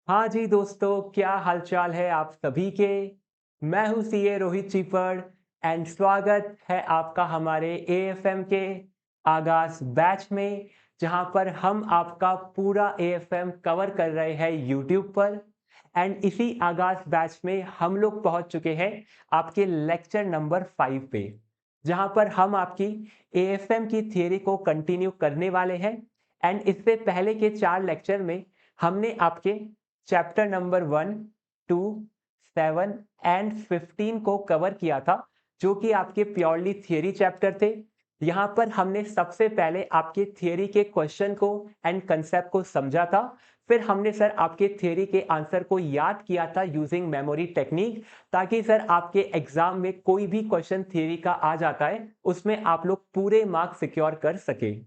हाँ जी दोस्तों, क्या हालचाल है आप सभी के? मैं हूँ सीए रोहित चीपड़ एंड स्वागत है आपका हमारे एएफएम के आगाज़ बैच में, जहाँ पर हम आपका पूरा एएफएम कवर कर रहे हैं यूट्यूब पर। एंड इसी आगाज़ बैच में हम लोग पहुँच चुके हैं आपके लेक्चर नंबर 5 पे, जहाँ पर हम आपकी एएफएम की थियरी को कंटिन्यू करने वाले हैं। एंड इससे पहले के 4 लेक्चर में हमने आपके चैप्टर नंबर 1, 2, 7 एंड 15 को कवर किया था, जो कि आपके प्योरली थियरी चैप्टर थे। यहाँ पर हमने सबसे पहले आपके थियरी के क्वेश्चन को एंड कंसेप्ट को समझा था। फिर हमने सर आपके थियरी के आंसर को याद किया था यूजिंग मेमोरी टेक्निक, ताकि सर आपके एग्जाम में कोई भी क्वेश्चन थियरी का आ जाता है, उसमें आप लोग पूरे मार्क्स सिक्योर कर सके।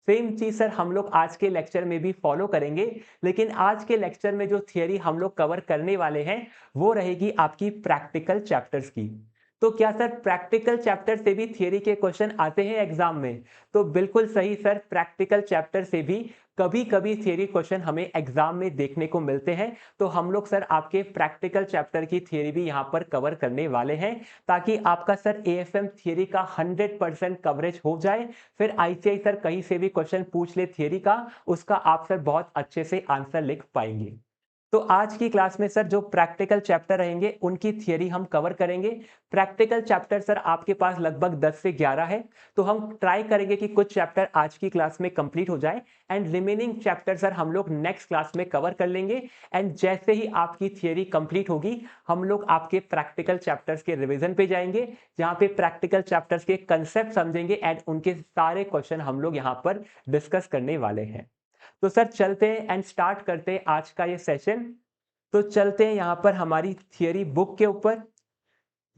सेम चीज सर हम लोग आज के लेक्चर में भी फॉलो करेंगे, लेकिन आज के लेक्चर में जो थियरी हम लोग कवर करने वाले हैं वो रहेगी आपकी प्रैक्टिकल चैप्टर्स की। तो क्या सर प्रैक्टिकल चैप्टर से भी थियरी के क्वेश्चन आते हैं एग्जाम में? तो बिल्कुल सही सर, प्रैक्टिकल चैप्टर से भी कभी कभी थियरी क्वेश्चन हमें एग्जाम में देखने को मिलते हैं। तो हम लोग सर आपके प्रैक्टिकल चैप्टर की थियरी भी यहाँ पर कवर करने वाले हैं, ताकि आपका सर एएफएम थियरी का 100% कवरेज हो जाए। फिर आईसीआई सर कहीं से भी क्वेश्चन पूछ ले थियरी का, उसका आप सर बहुत अच्छे से आंसर लिख पाएंगे। तो आज की क्लास में सर जो प्रैक्टिकल चैप्टर रहेंगे उनकी थियरी हम कवर करेंगे। प्रैक्टिकल चैप्टर सर आपके पास लगभग 10 से 11 है, तो हम ट्राई करेंगे कि कुछ चैप्टर आज की क्लास में कंप्लीट हो जाए एंड रिमेनिंग चैप्टर सर हम लोग नेक्स्ट क्लास में कवर कर लेंगे। एंड जैसे ही आपकी थियरी कंप्लीट होगी, हम लोग आपके प्रैक्टिकल चैप्टर्स के रिवीजन पे जाएंगे, जहां पे प्रैक्टिकल चैप्टर्स के कंसेप्ट समझेंगे एंड उनके सारे क्वेश्चन हम लोग यहाँ पर डिस्कस करने वाले हैं। तो सर चलते हैं एंड स्टार्ट करते हैं आज का ये सेशन। तो चलते हैं यहाँ पर हमारी थियरी बुक के ऊपर।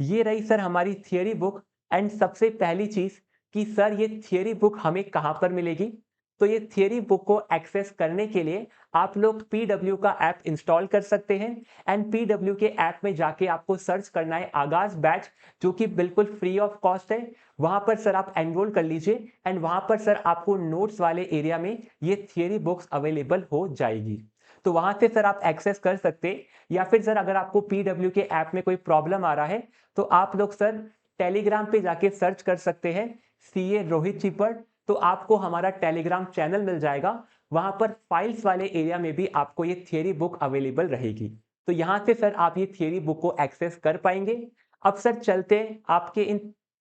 ये रही सर हमारी थियरी बुक। एंड सबसे पहली चीज कि सर ये थियरी बुक हमें कहाँ पर मिलेगी? तो ये थियरी बुक को एक्सेस करने के लिए आप लोग पीडब्ल्यू का ऐप इंस्टॉल कर सकते हैं। एंड पीडब्ल्यू के ऐप में जाके आपको सर्च करना है आगाज बैच, जो कि बिल्कुल फ्री ऑफ कॉस्ट है। वहां पर सर आप एनरोल कर लीजिए एंड वहां पर सर आपको नोट्स वाले एरिया में ये थियरी बुक्स अवेलेबल हो जाएगी। तो वहां से सर आप एक्सेस कर सकते हैं। या फिर सर अगर आपको पीडब्ल्यू के ऐप में कोई प्रॉब्लम आ रहा है, तो आप लोग सर टेलीग्राम पे जाके सर्च कर सकते हैं सीए रोहित चीपड़। तो आपको हमारा टेलीग्राम चैनल मिल जाएगा। वहां पर फाइल्स वाले एरिया में भी आपको ये थियरी बुक अवेलेबल रहेगी। तो यहां से सर आप ये थियरी बुक को एक्सेस कर पाएंगे। अब सर चलते हैं आपके इन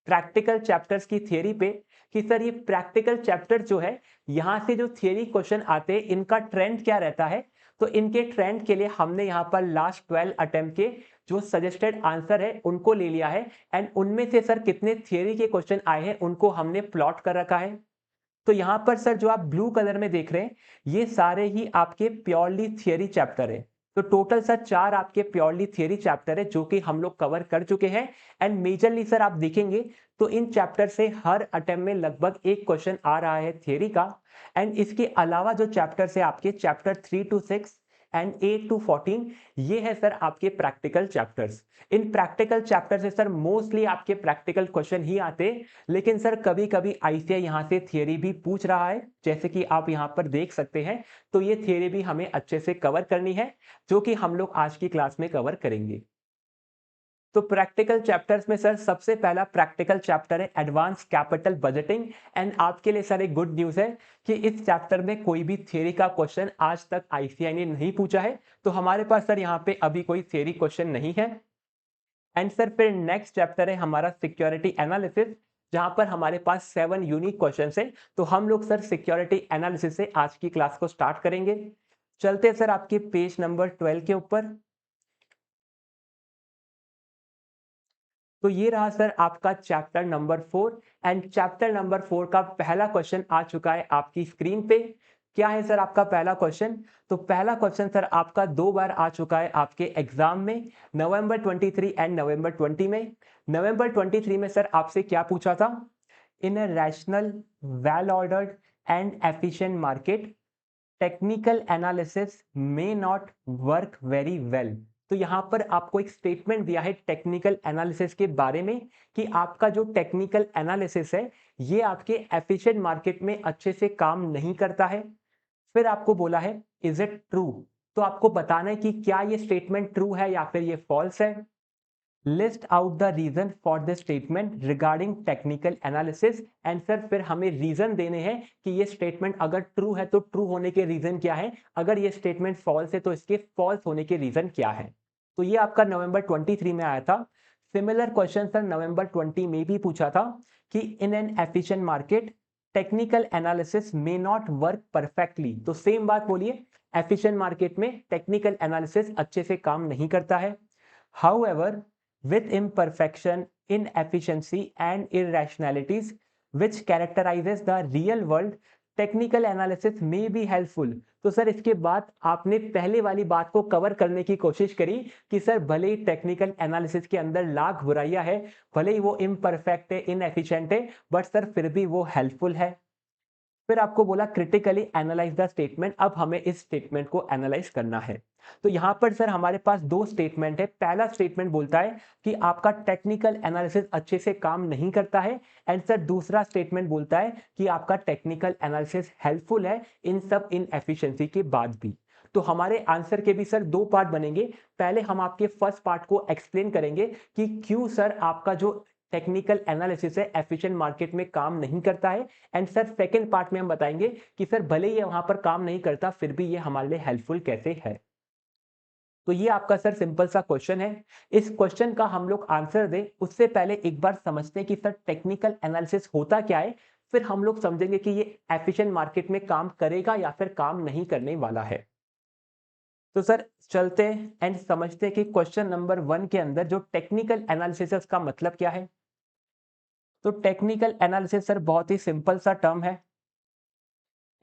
प्रैक्टिकल चैप्टर्स की थियरी पे, कि सर ये प्रैक्टिकल चैप्टर जो है, यहां से जो थियरी क्वेश्चन आते हैं इनका ट्रेंड क्या रहता है। तो इनके ट्रेंड के लिए हमने यहाँ पर लास्ट 12 अटेम्प्ट के जो सजेस्टेड आंसर है उनको ले लिया है। एंड उनमें से सर कितने थियरी के क्वेश्चन आए हैं उनको हमने प्लॉट कर रखा है। तो यहां पर सर जो आप ब्लू कलर में देख रहे हैं, ये सारे ही आपके प्योरली थियरी चैप्टर है। तो टोटल सर 4 आपके प्योरली थियरी चैप्टर है, जो कि हम लोग कवर कर चुके हैं। एंड मेजरली सर आप देखेंगे तो इन चैप्टर से हर अटेम्प्ट में लगभग एक क्वेश्चन आ रहा है थियरी का। एंड इसके अलावा जो चैप्टर्स है आपके चैप्टर 3 to 6 एंड 8 to 14, ये है सर आपके प्रैक्टिकल चैप्टर्स। इन प्रैक्टिकल चैप्टर से सर मोस्टली आपके प्रैक्टिकल क्वेश्चन ही आते हैं, लेकिन सर कभी कभी आईसीआई यहाँ से थियरी भी पूछ रहा है, जैसे कि आप यहाँ पर देख सकते हैं। तो ये थियरी भी हमें अच्छे से कवर करनी है, जो कि हम लोग आज की क्लास में कवर करेंगे। तो प्रैक्टिकल चैप्टर्स में सर सबसे पहला प्रैक्टिकल चैप्टर है एडवांस कैपिटल बजटिंग। एंड आपके लिए सर एक गुड न्यूज है कि इस चैप्टर में कोई भी थियरी का क्वेश्चन आज तक आईसीआई ने नहीं पूछा है। तो हमारे पास सर यहाँ पे अभी कोई थियरी क्वेश्चन नहीं है। एंड सर फिर नेक्स्ट चैप्टर है हमारा सिक्योरिटी एनालिसिस, जहां पर हमारे पास 7 यूनिक क्वेश्चंस है। तो हम लोग सर सिक्योरिटी एनालिसिस से आज की क्लास को स्टार्ट करेंगे। चलते हैं सर आपके पेज नंबर 12 के ऊपर। तो ये रहा सर आपका chapter number 4। And chapter number 4 का पहला क्वेश्चन आ चुका है आपकी स्क्रीन पे। क्या है सर आपका पहला क्वेश्चन? तो पहला क्वेश्चन सर आपका 2 बार आ चुका है आपके एग्जाम में, नवंबर 23 एंड नवंबर 20 में। नवंबर 23 में सर आपसे क्या पूछा था? In a rational, well ordered and efficient market, technical analysis may not work very well. तो यहां पर आपको एक स्टेटमेंट दिया है टेक्निकल एनालिसिस के बारे में, कि आपका जो टेक्निकल एनालिसिस है ये आपके एफिशिएंट मार्केट में अच्छे से काम नहीं करता है। फिर आपको बोला है इज इट ट्रू? तो आपको बताना है कि क्या ये स्टेटमेंट ट्रू है या फिर ये फॉल्स है। List out the reason for the statement regarding technical analysis. And sir फिर हमें रीजन देने हैं कि ये स्टेटमेंट अगर ट्रू है तो ट्रू होने के रीजन क्या है, अगर ये स्टेटमेंट फॉल्स है तो इसके फॉल्स होने के रीजन क्या है। तो ये आपका नवंबर 23 में आया था। सिमिलर क्वेश्चन सर नवंबर 20 में भी पूछा था कि in an efficient market technical analysis may not work perfectly. तो सेम बात बोलिए, एफिशिएंट मार्केट में टेक्निकल एनालिसिस अच्छे से काम नहीं करता है। However, with imperfection, inefficiency, and irrationalities which characterizes the real world, technical analysis may be helpful। तो सर इसके बाद आपने पहले वाली बात को कवर करने की कोशिश करी कि सर भले ही टेक्निकल एनालिसिस के अंदर लाख बुराइयां है, भले ही वो इम्परफेक्ट है, इनएफिशिएंट है, बट सर फिर भी वो हेल्पफुल है। फिर आपको बोला क्रिटिकली एनालाइज द स्टेटमेंट। अब हमें इस स्टेटमेंट को एनालाइज करना है। तो यहां पर सर हमारे पास दो स्टेटमेंट है। पहला स्टेटमेंट बोलता है कि आपका टेक्निकल एनालिसिस अच्छे से काम नहीं करता है। एंड सर दूसरा स्टेटमेंट बोलता है कि आपका टेक्निकल एनालिसिस हेल्पफुल है इन सब इनएफिशिएंसी के बाद भी। तो हमारे आंसर के भी सर दो पार्ट बनेंगे। पहले हम आपके फर्स्ट पार्ट को एक्सप्लेन करेंगे कि क्यों सर आपका जो टेक्निकल एनालिसिस है एफिशिएंट मार्केट में काम नहीं करता है। एंड सर सेकेंड पार्ट में हम बताएंगे कि सर भले ही ये वहां पर काम नहीं करता फिर भी ये हमारे लिए हेल्पफुल कैसे है। तो ये आपका सर सिंपल सा क्वेश्चन है। इस क्वेश्चन का हम लोग आंसर दें उससे पहले एक बार समझते हैं कि सर टेक्निकल एनालिसिस होता क्या है, फिर हम लोग समझेंगे कि ये एफिशिएंट मार्केट में काम करेगा या फिर काम नहीं करने वाला है। तो सर चलते हैं एंड समझते हैं कि क्वेश्चन नंबर 1 के अंदर जो टेक्निकल एनालिसिस है उसका मतलब क्या है। तो टेक्निकल एनालिसिस सर बहुत ही सिंपल सा टर्म है।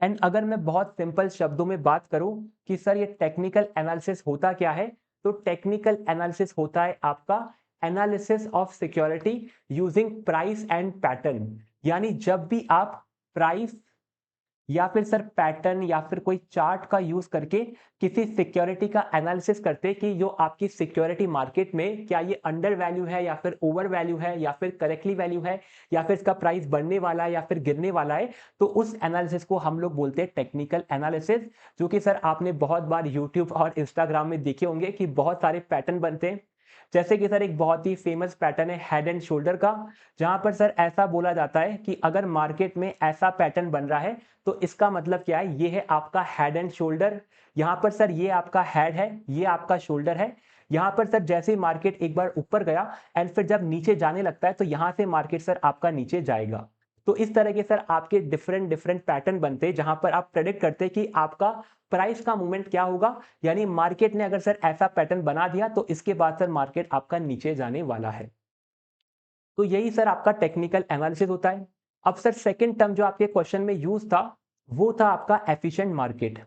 एंड अगर मैं बहुत सिंपल शब्दों में बात करूं कि सर ये टेक्निकल एनालिसिस होता क्या है, तो टेक्निकल एनालिसिस होता है आपका analysis of security using price and pattern. यानी जब भी आप प्राइस या फिर सर पैटर्न या फिर कोई चार्ट का यूज करके किसी सिक्योरिटी का एनालिसिस करते कि जो आपकी सिक्योरिटी मार्केट में क्या ये अंडर वैल्यू है या फिर ओवर वैल्यू है या फिर करेक्टली वैल्यू है या फिर इसका प्राइस बढ़ने वाला है या फिर गिरने वाला है, तो उस एनालिसिस को हम लोग बोलते हैं टेक्निकल एनालिसिस। जो कि सर आपने बहुत बार यूट्यूब और इंस्टाग्राम में देखे होंगे कि बहुत सारे पैटर्न बनते हैं। जैसे कि सर एक बहुत ही फेमस पैटर्न है हेड एंड शोल्डर का, जहां पर सर ऐसा बोला जाता है कि अगर मार्केट में ऐसा पैटर्न बन रहा है तो इसका मतलब क्या है, ये है आपका हेड एंड शोल्डर। यहां पर सर ये आपका हेड है, ये आपका शोल्डर है। यहां पर सर जैसे ही मार्केट एक बार ऊपर गया एंड फिर जब नीचे जाने लगता है तो यहां से मार्केट सर आपका नीचे जाएगा। तो इस तरह के सर आपके डिफरेंट डिफरेंट पैटर्न बनते हैं जहां पर आप प्रेडिक्ट करते हैं कि आपका प्राइस का मूवमेंट क्या होगा। यानी मार्केट ने अगर सर ऐसा पैटर्न बना दिया तो इसके बाद सर मार्केट आपका नीचे जाने वाला है। तो यही सर आपका टेक्निकल एनालिसिस होता है। अब सर सेकंड टर्म जो आपके क्वेश्चन में यूज था वो था आपका एफिशिएंट मार्केट।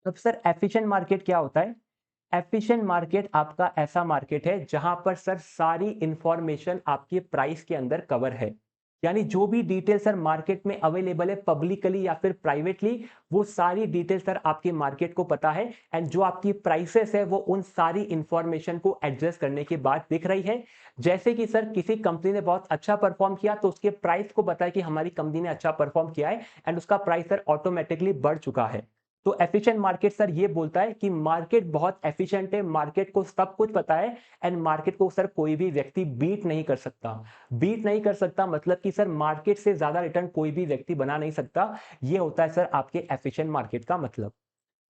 अब सर एफिशिएंट मार्केट क्या होता है? एफिशिएंट मार्केट आपका ऐसा मार्केट है जहां पर सर सारी इंफॉर्मेशन आपके प्राइस के अंदर कवर है। यानी जो भी डिटेल सर मार्केट में अवेलेबल है पब्लिकली या फिर प्राइवेटली, वो सारी डिटेल सर आपके मार्केट को पता है। एंड जो आपकी प्राइसेस है वो उन सारी इंफॉर्मेशन को एडजस्ट करने के बाद दिख रही है। जैसे कि सर किसी कंपनी ने बहुत अच्छा परफॉर्म किया तो उसके प्राइस को पता है कि हमारी कंपनी ने अच्छा परफॉर्म किया है एंड उसका प्राइस सर ऑटोमेटिकली बढ़ चुका है। तो एफिशिएंट मार्केट सर ये बोलता है कि मार्केट बहुत एफिशिएंट है, मार्केट को सब कुछ पता है एंड मार्केट को सर कोई भी व्यक्ति बीट नहीं कर सकता। बीट नहीं कर सकता मतलब कि सर मार्केट से ज्यादा रिटर्न कोई भी व्यक्ति बना नहीं सकता। ये होता है सर आपके एफिशिएंट मार्केट का मतलब।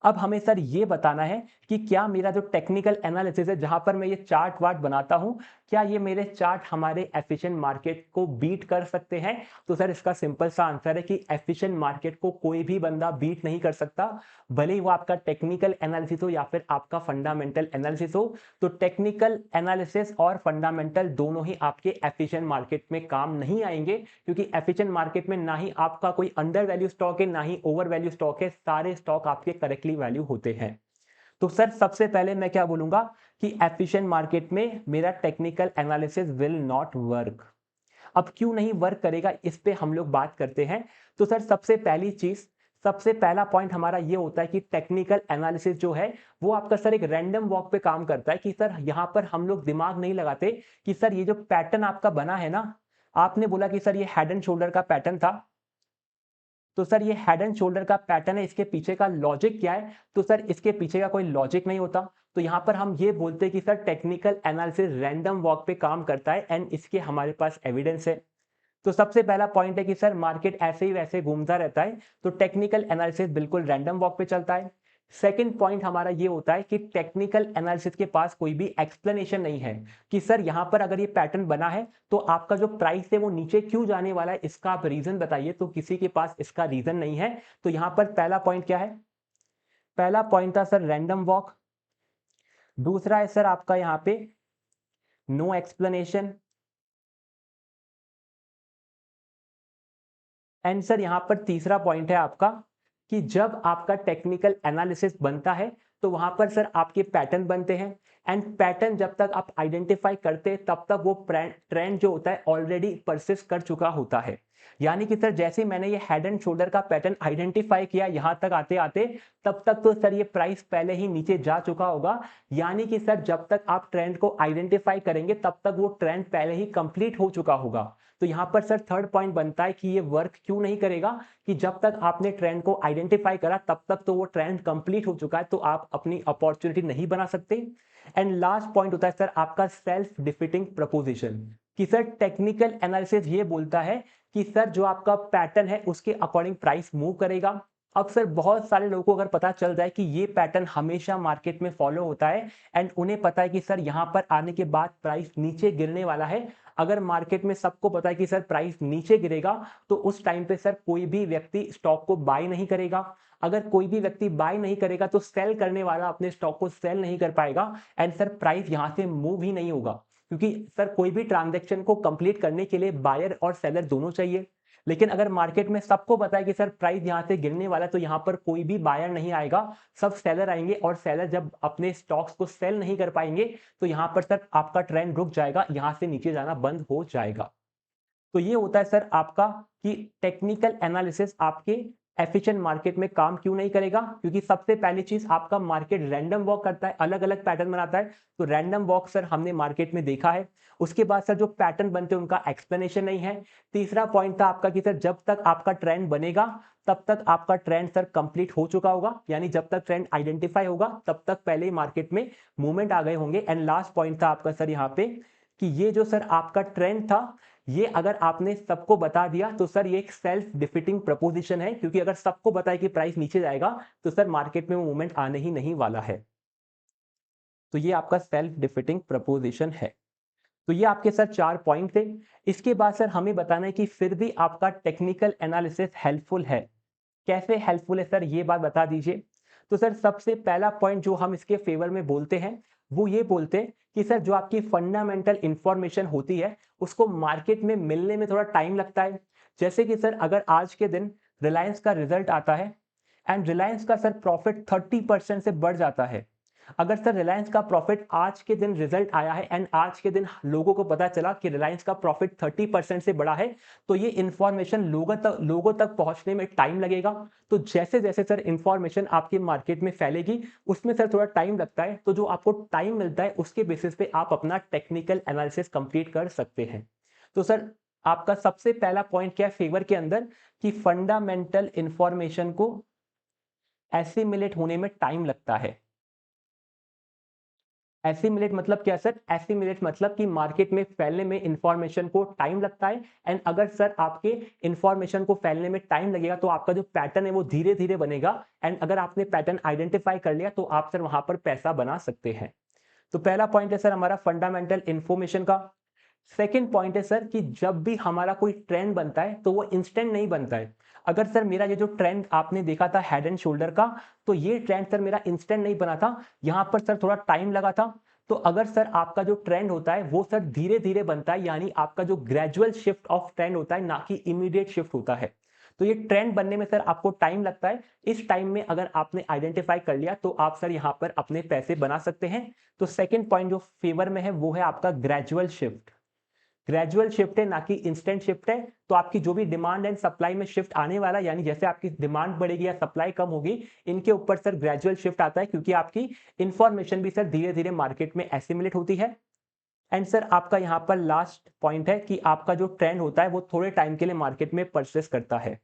अब हमें सर ये बताना है कि क्या मेरा जो टेक्निकल एनालिसिस है जहां पर मैं ये चार्ट वार्ट बनाता हूं, क्या ये मेरे चार्ट हमारे एफिशिएंट मार्केट को बीट कर सकते हैं। तो सर इसका सिंपल सा आंसर है कि एफिशिएंट मार्केट को कोई भी बंदा बीट नहीं कर सकता, भले ही वो आपका टेक्निकल एनालिसिस हो या फिर आपका फंडामेंटल एनालिसिस हो। तो टेक्निकल एनालिसिस और फंडामेंटल दोनों ही आपके एफिशिएंट मार्केट में काम नहीं आएंगे, क्योंकि एफिशिएंट मार्केट में ना ही आपका कोई अंडर वैल्यू स्टॉक है ना ही ओवर वैल्यू स्टॉक है, सारे स्टॉक आपके करेक्टली वैल्यू होते हैं। तो सर सबसे पहले मैं क्या बोलूंगा कि एफिशिएंट मार्केट में मेरा technical analysis will not work. अब क्यों नहीं वर्क करेगा इस पे हम लोग बात करते हैं। तो सर सबसे पहली चीज, सबसे पहला पॉइंट हमारा ये होता है कि टेक्निकल एनालिसिस जो है वो आपका सर एक रैंडम वॉक पे काम करता है कि सर यहां पर हम लोग दिमाग नहीं लगाते कि सर ये जो पैटर्न आपका बना है ना, आपने बोला कि सर ये हेड एंड शोल्डर का पैटर्न था, तो सर ये हेड एंड शोल्डर का पैटर्न है, इसके पीछे का लॉजिक क्या है? तो सर इसके पीछे का कोई लॉजिक नहीं होता। तो यहाँ पर हम ये बोलते हैं कि sir technical analysis random walk पे काम करता है एंड इसके हमारे पास एविडेंस है। तो सबसे पहला पॉइंट है कि सर मार्केट ऐसे ही वैसे घूमता रहता है, तो टेक्निकल एनालिसिस बिल्कुल रैंडम वॉक पे चलता है। सेकंड पॉइंट हमारा ये होता है कि टेक्निकल एनालिसिस के पास कोई भी एक्सप्लेनेशन नहीं है कि सर यहाँ पर अगर ये पैटर्न बना है तो आपका जो प्राइस है वो नीचे क्यों जाने वाला है, इसका आप रीजन बताइए। तो किसी के पास इसका रीजन नहीं है। तो यहाँ पर पहला पॉइंट क्या है? पहला पॉइंट था सर रैंडम वॉक। दूसरा है सर आपका यहाँ पे नो एक्सप्लेनेशन। एंड सर यहाँ पर तीसरा पॉइंट है आपका कि जब आपका टेक्निकल एनालिसिस बनता है तो वहां पर सर आपके पैटर्न बनते हैं एंड पैटर्न जब तक आप आइडेंटिफाई करते हैं तब तक वो ट्रेंड जो होता है ऑलरेडी परसिस्ट कर चुका होता है। यानी कि सर जैसे मैंने ये हेड एंड शोल्डर का पैटर्न आइडेंटिफाई किया यहां तक आते आते, तब तक तो सर ये प्राइस पहले ही नीचे जा चुका होगा। यानी कि सर जब तक आप ट्रेंड को आइडेंटिफाई करेंगे तब तक वो ट्रेंड पहले ही कंप्लीट हो चुका होगा। तो यहां पर सर थर्ड पॉइंट बनता है कि ये वर्क क्यों नहीं करेगा, कि जब तक आपने ट्रेंड को आइडेंटिफाई करा तब तक तो वो ट्रेंड कंप्लीट हो चुका है, तो आप अपनी अपॉर्चुनिटी नहीं बना सकते। एंड लास्ट पॉइंट होता है सर आपका सेल्फ डिफीटिंग प्रपोजिशन, कि सर टेक्निकल एनालिसिस ये बोलता है कि सर जो आपका पैटर्न है उसके अकॉर्डिंग प्राइस मूव करेगा। अब सर बहुत सारे लोगों को अगर पता चल जाए कि ये पैटर्न हमेशा मार्केट में फॉलो होता है एंड उन्हें पता है कि सर यहाँ पर आने के बाद प्राइस नीचे गिरने वाला है, अगर मार्केट में सबको पता है कि सर प्राइस नीचे गिरेगा तो उस टाइम पे सर कोई भी व्यक्ति स्टॉक को बाय नहीं करेगा। अगर कोई भी व्यक्ति बाय नहीं करेगा तो सेल करने वाला अपने स्टॉक को सेल नहीं कर पाएगा एंड सर प्राइस यहां से मूव ही नहीं होगा, क्योंकि सर कोई भी ट्रांजैक्शन को कंप्लीट करने के लिए बायर और सेलर दोनों चाहिए। लेकिन अगर मार्केट में सबको पता है कि सर प्राइस यहां से गिरने वाला है तो यहां पर कोई भी बायर नहीं आएगा, सब सेलर आएंगे और सेलर जब अपने स्टॉक्स को सेल नहीं कर पाएंगे तो यहां पर सर आपका ट्रेंड रुक जाएगा, यहां से नीचे जाना बंद हो जाएगा। तो ये होता है सर आपका कि टेक्निकल एनालिसिस आपके एफिशिएंट मार्केट में काम क्यों नहीं करेगा, क्योंकि सबसे पहली चीज आपका मार्केट रैंडम वॉक करता है, अलग अलग पैटर्न बनाता है। तो रैंडम वॉक सर हमने मार्केट में देखा है। उसके बाद सर जो पैटर्न बनते हैं उनका एक्सप्लेनेशन नहीं है। तीसरा पॉइंट था आपका कि सर जब तक आपका ट्रेंड बनेगा तब तक आपका ट्रेंड सर कंप्लीट हो चुका होगा, यानी जब तक ट्रेंड आइडेंटिफाई होगा तब तक पहले ही मार्केट में मूवमेंट आ गए होंगे। एंड लास्ट पॉइंट था आपका सर यहाँ पे कि ये जो सर आपका ट्रेंड था ये अगर आपने सबको बता दिया तो सर ये एक सेल्फ डिफीटिंग प्रपोजिशन है, क्योंकि अगर सबको पता है कि प्राइस नीचे जाएगा तो सर मार्केट में वो मूवमेंट आने ही नहीं वाला है। तो ये आपका सेल्फ डिफीटिंग प्रपोजिशन है। तो ये आपके सर 4 पॉइंट थे। इसके बाद सर हमें बताना है कि फिर भी आपका टेक्निकल एनालिसिस हेल्पफुल है। कैसे हेल्पफुल है सर ये बात बता दीजिए। तो सर सबसे पहला पॉइंट जो हम इसके फेवर में बोलते हैं वो ये बोलते हैं कि सर जो आपकी फंडामेंटल इंफॉर्मेशन होती है उसको मार्केट में मिलने में थोड़ा टाइम लगता है। जैसे कि सर अगर आज के दिन रिलायंस का रिजल्ट आता है एंड रिलायंस का सर प्रॉफिट 30% से बढ़ जाता है। अगर सर रिलायंस का प्रॉफिट आज के दिन रिजल्ट आया है एंड आज के दिन लोगों को पता चला कि रिलायंस का प्रॉफिट 30% से बढ़ा है, तो ये इंफॉर्मेशन लोगों तक पहुंचने में टाइम लगेगा। तो जैसे जैसे सर इंफॉर्मेशन आपके मार्केट में फैलेगी उसमें सर थोड़ा टाइम लगता है। तो जो आपको टाइम मिलता है उसके बेसिस पे आप अपना टेक्निकल एनालिसिस कंप्लीट कर सकते हैं। तो सर आपका सबसे पहला पॉइंट क्या है फेवर के अंदर, कि फंडामेंटल इंफॉर्मेशन को एसिमिलेट होने में टाइम लगता है। एसिमिलेट मतलब क्या सर? एसिमिलेट मतलब कि मार्केट में फैलने में इंफॉर्मेशन को टाइम लगता है एंड अगर सर आपके इंफॉर्मेशन को फैलने में टाइम लगेगा तो आपका जो पैटर्न है वो धीरे धीरे बनेगा एंड अगर आपने पैटर्न आइडेंटिफाई कर लिया तो आप सर वहां पर पैसा बना सकते हैं। तो पहला पॉइंट है सर हमारा फंडामेंटल इंफॉर्मेशन का। सेकेंड पॉइंट है सर कि जब भी हमारा कोई ट्रेंड बनता है तो वो इंस्टेंट नहीं बनता है। अगर सर मेरा ये जो ट्रेंड आपने देखा था हेड एंड शोल्डर का, तो ये ट्रेंड सर मेरा इंस्टेंट नहीं बना था, यहां पर सर थोड़ा टाइम लगा था। तो अगर सर आपका जो ट्रेंड होता है वो सर धीरे धीरे बनता है, यानी आपका जो ग्रेजुअल शिफ्ट ऑफ ट्रेंड होता है ना कि इमीडिएट शिफ्ट होता है। तो ये ट्रेंड बनने में सर आपको टाइम लगता है। इस टाइम में अगर आपने आइडेंटिफाई कर लिया तो आप सर यहां पर अपने पैसे बना सकते हैं। तो सेकंड पॉइंट जो फेवर में है वो है आपका ग्रेजुअल शिफ्ट। ग्रेजुअल शिफ्ट है ना कि इंस्टेंट शिफ्ट है। तो आपकी जो भी डिमांड एंड सप्लाई में शिफ्ट आने वाला, यानी जैसे आपकी डिमांड बढ़ेगी या सप्लाई कम होगी, इनके ऊपर सर ग्रेजुअल शिफ्ट आता है, क्योंकि आपकी इंफॉर्मेशन भी सर धीरे धीरे मार्केट में एसिमुलेट होती है। एंड सर आपका यहाँ पर लास्ट पॉइंट है कि आपका जो ट्रेंड होता है वो थोड़े टाइम के लिए मार्केट में परचेस करता है।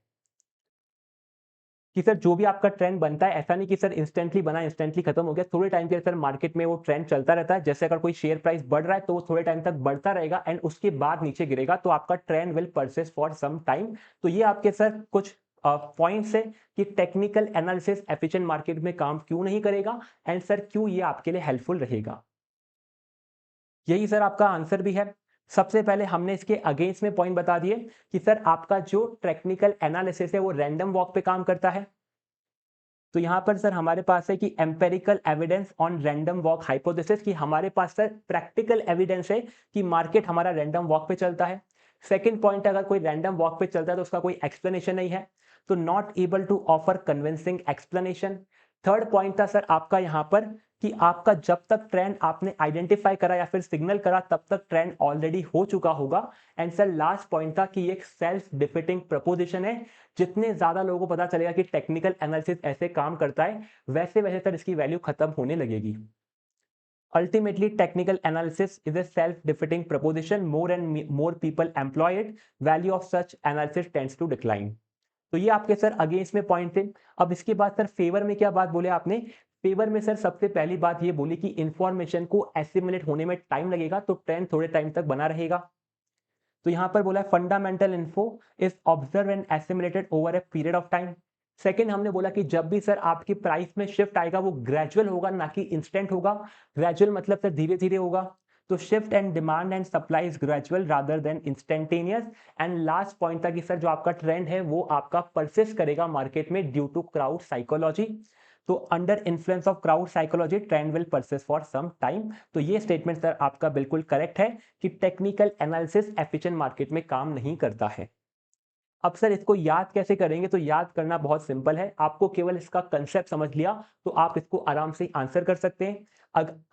कि सर जो भी आपका ट्रेंड बनता है, ऐसा नहीं कि सर इंस्टेंटली बना इंस्टेंटली खत्म हो गया, थोड़े टाइम के लिए सर मार्केट में वो ट्रेंड चलता रहता है। जैसे अगर कोई शेयर प्राइस बढ़ रहा है तो वो थोड़े टाइम तक बढ़ता रहेगा एंड उसके बाद नीचे गिरेगा, तो आपका trend will persist for some time. तो ये आपके सर कुछ पॉइंट्स है कि टेक्निकल एनालिसिस एफिशिएंट मार्केट में काम क्यों नहीं करेगा एंड सर क्यों ये आपके लिए हेल्पफुल रहेगा। यही सर आपका आंसर भी है। सबसे पहले हमने इसके अगेंस्ट में पॉइंट बता दिए कि सर आपका जो टेक्निकल एनालिसिस है वो रैंडम वॉक पे काम करता है। तो यहां पर सर हमारे पास है कि empirical evidence on random walk hypothesis, कि हमारे पास सर प्रैक्टिकल एविडेंस है कि मार्केट हमारा रैंडम वॉक पे चलता है। सेकंड पॉइंट, अगर कोई रैंडम वॉक पे चलता है तो उसका कोई एक्सप्लेनेशन नहीं है, तो not able to offer convincing explanation. Third point था सर आपका यहां पर कि आपका जब तक ट्रेंड आपने आइडेंटिफाई करा या फिर सिग्नल करा तब तक ट्रेंड ऑलरेडी हो चुका होगा। एंड सर लास्ट पॉइंट था कि ये एक सेल्फ डिफिटिंग प्रपोजिशन है, जितने ज्यादा लोगों को पता चलेगा कि टेक्निकल एनालिसिस ऐसे काम करता है वैसे वैसे सर इसकी वैल्यू खत्म होने लगेगी। Ultimately, technical analysis is a self-defeating proposition. More and more people employ it. Value of such analysis tends to decline. तो ये आपके सर अगेंस्ट में पॉइंट थे। अब इसके बाद सर फेवर में क्या बात बोले आपने? फेवर में सर सबसे पहली बात ये बोली कि इंफॉर्मेशन को एसिमुलेट होने में टाइम लगेगा, तो ट्रेंड थोड़े टाइम तक बना रहेगा। तो यहां पर बोला fundamental info is observe and assimilated over a period of time. Second हमने बोला कि जब भी सर आपकी प्राइस में शिफ्ट आएगा वो ग्रेजुअल होगा ना कि इंस्टेंट होगा। ग्रेजुअल मतलब सर धीरे धीरे होगा। तो shift and demand and supply is gradual rather than instantaneous. And last point था कि सर जो आपका ट्रेंड है वो आपका परसिस्ट करेगा मार्केट में ड्यू टू क्राउड साइकोलॉजी। तो under influence of crowd psychology trend will persist for some time. तो ये स्टेटमेंट सर आपका बिल्कुल करेक्ट है कि टेक्निकल एनालिसिस एफिशिएंट मार्केट में काम नहीं करता है। अब सर इसको याद कैसे करेंगे? तो याद करना बहुत सिंपल है, आपको केवल इसका कंसेप्ट समझ लिया तो आप इसको आराम से आंसर कर सकते हैं।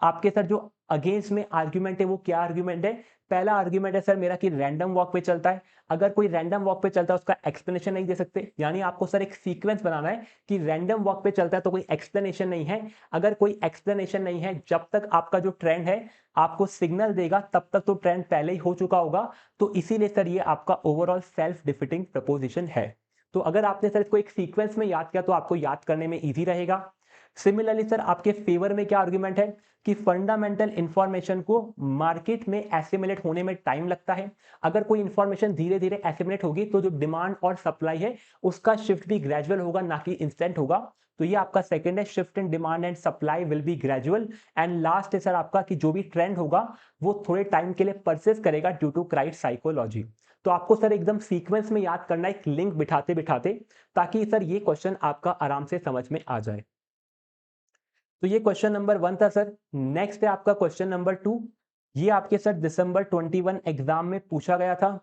आपके सर जो अगेंस्ट में आर्ग्यूमेंट है वो क्या आर्ग्यूमेंट है? पहला आर्ग्यूमेंट है सर मेरा कि रैंडम वॉक पे चलता है। अगर कोई रैंडम वॉक पे चलता है उसका एक्सप्लेनेशन नहीं दे सकते, यानी आपको सर एक सीक्वेंस बनाना है कि रैंडम वॉक पे चलता है तो कोई एक्सप्लेनेशन नहीं है। अगर कोई एक्सप्लेनेशन नहीं है, जब तक आपका जो ट्रेंड है आपको सिग्नल देगा तब तक तो ट्रेंड पहले ही हो चुका होगा। तो इसीलिए सर ये आपका ओवरऑल सेल्फ डिफिटिंग प्रपोजिशन है। तो अगर आपने सर इसको एक सीक्वेंस में याद किया तो आपको याद करने में इजी रहेगा। सिमिलरली सर आपके फेवर में क्या आर्गुमेंट है कि फंडामेंटल इंफॉर्मेशन को मार्केट में एसिमुलेट होने में टाइम लगता है। अगर कोई इंफॉर्मेशन धीरे धीरे एसिमुलेट होगी तो जो डिमांड और सप्लाई है उसका शिफ्ट भी ग्रेजुअल होगा ना कि इंस्टेंट होगा। तो ये आपका सेकंड है, shift in demand and supply will be gradual. And last है सर आपका कि जो भी ट्रेंड होगा वो थोड़े टाइम के लिए परसिस्ट करेगा ड्यू टू क्राउड साइकोलॉजी। तो आपको सर एकदम सीक्वेंस में याद करना है, एक लिंक बिठाते बिठाते, ताकि सर ये क्वेश्चन आपका आराम से समझ में आ जाए। तो ये क्वेश्चन नंबर 1 था सर। नेक्स्ट है आपका क्वेश्चन नंबर 2। ये आपके सर दिसंबर 21 एग्जाम में पूछा गया था।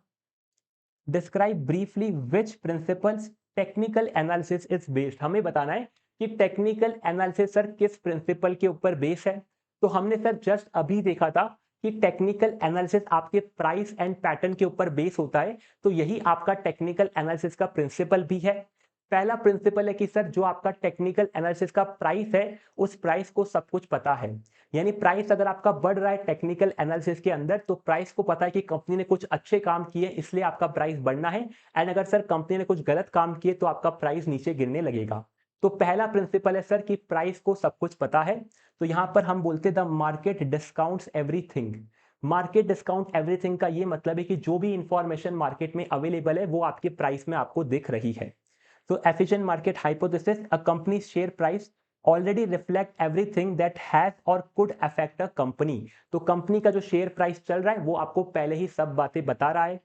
Describe briefly which principles technical analysis is based. हमें बताना है कि टेक्निकल एनालिसिस सर किस प्रिंसिपल के ऊपर बेस है। तो हमने सर जस्ट अभी देखा था कि टेक्निकल एनालिसिस आपके प्राइस एंड पैटर्न के ऊपर बेस होता है, तो यही आपका टेक्निकल एनालिसिस का प्रिंसिपल भी है। पहला प्रिंसिपल है कि सर जो आपका टेक्निकल एनालिसिस का प्राइस है उस प्राइस को सब कुछ पता है। यानी प्राइस अगर आपका बढ़ रहा है टेक्निकल एनालिसिस के अंदर तो प्राइस को पता है कि कंपनी ने कुछ अच्छे काम किए इसलिए आपका प्राइस बढ़ना है। एंड अगर सर कंपनी ने कुछ गलत काम किए तो आपका प्राइस नीचे गिरने लगेगा। तो पहला प्रिंसिपल है सर कि प्राइस को सब कुछ पता है। तो यहां पर हम बोलते the market discounts everything. Market discount everything का ये मतलब है कि जो भी इंफॉर्मेशन मार्केट में अवेलेबल है वो आपके प्राइस में आपको दिख रही है। So efficient market hypothesis, a company's share price already reflect everything that has or could affect a company। तो कंपनी का जो शेयर प्राइस चल रहा है वो आपको पहले ही सब बातें बता रहा है।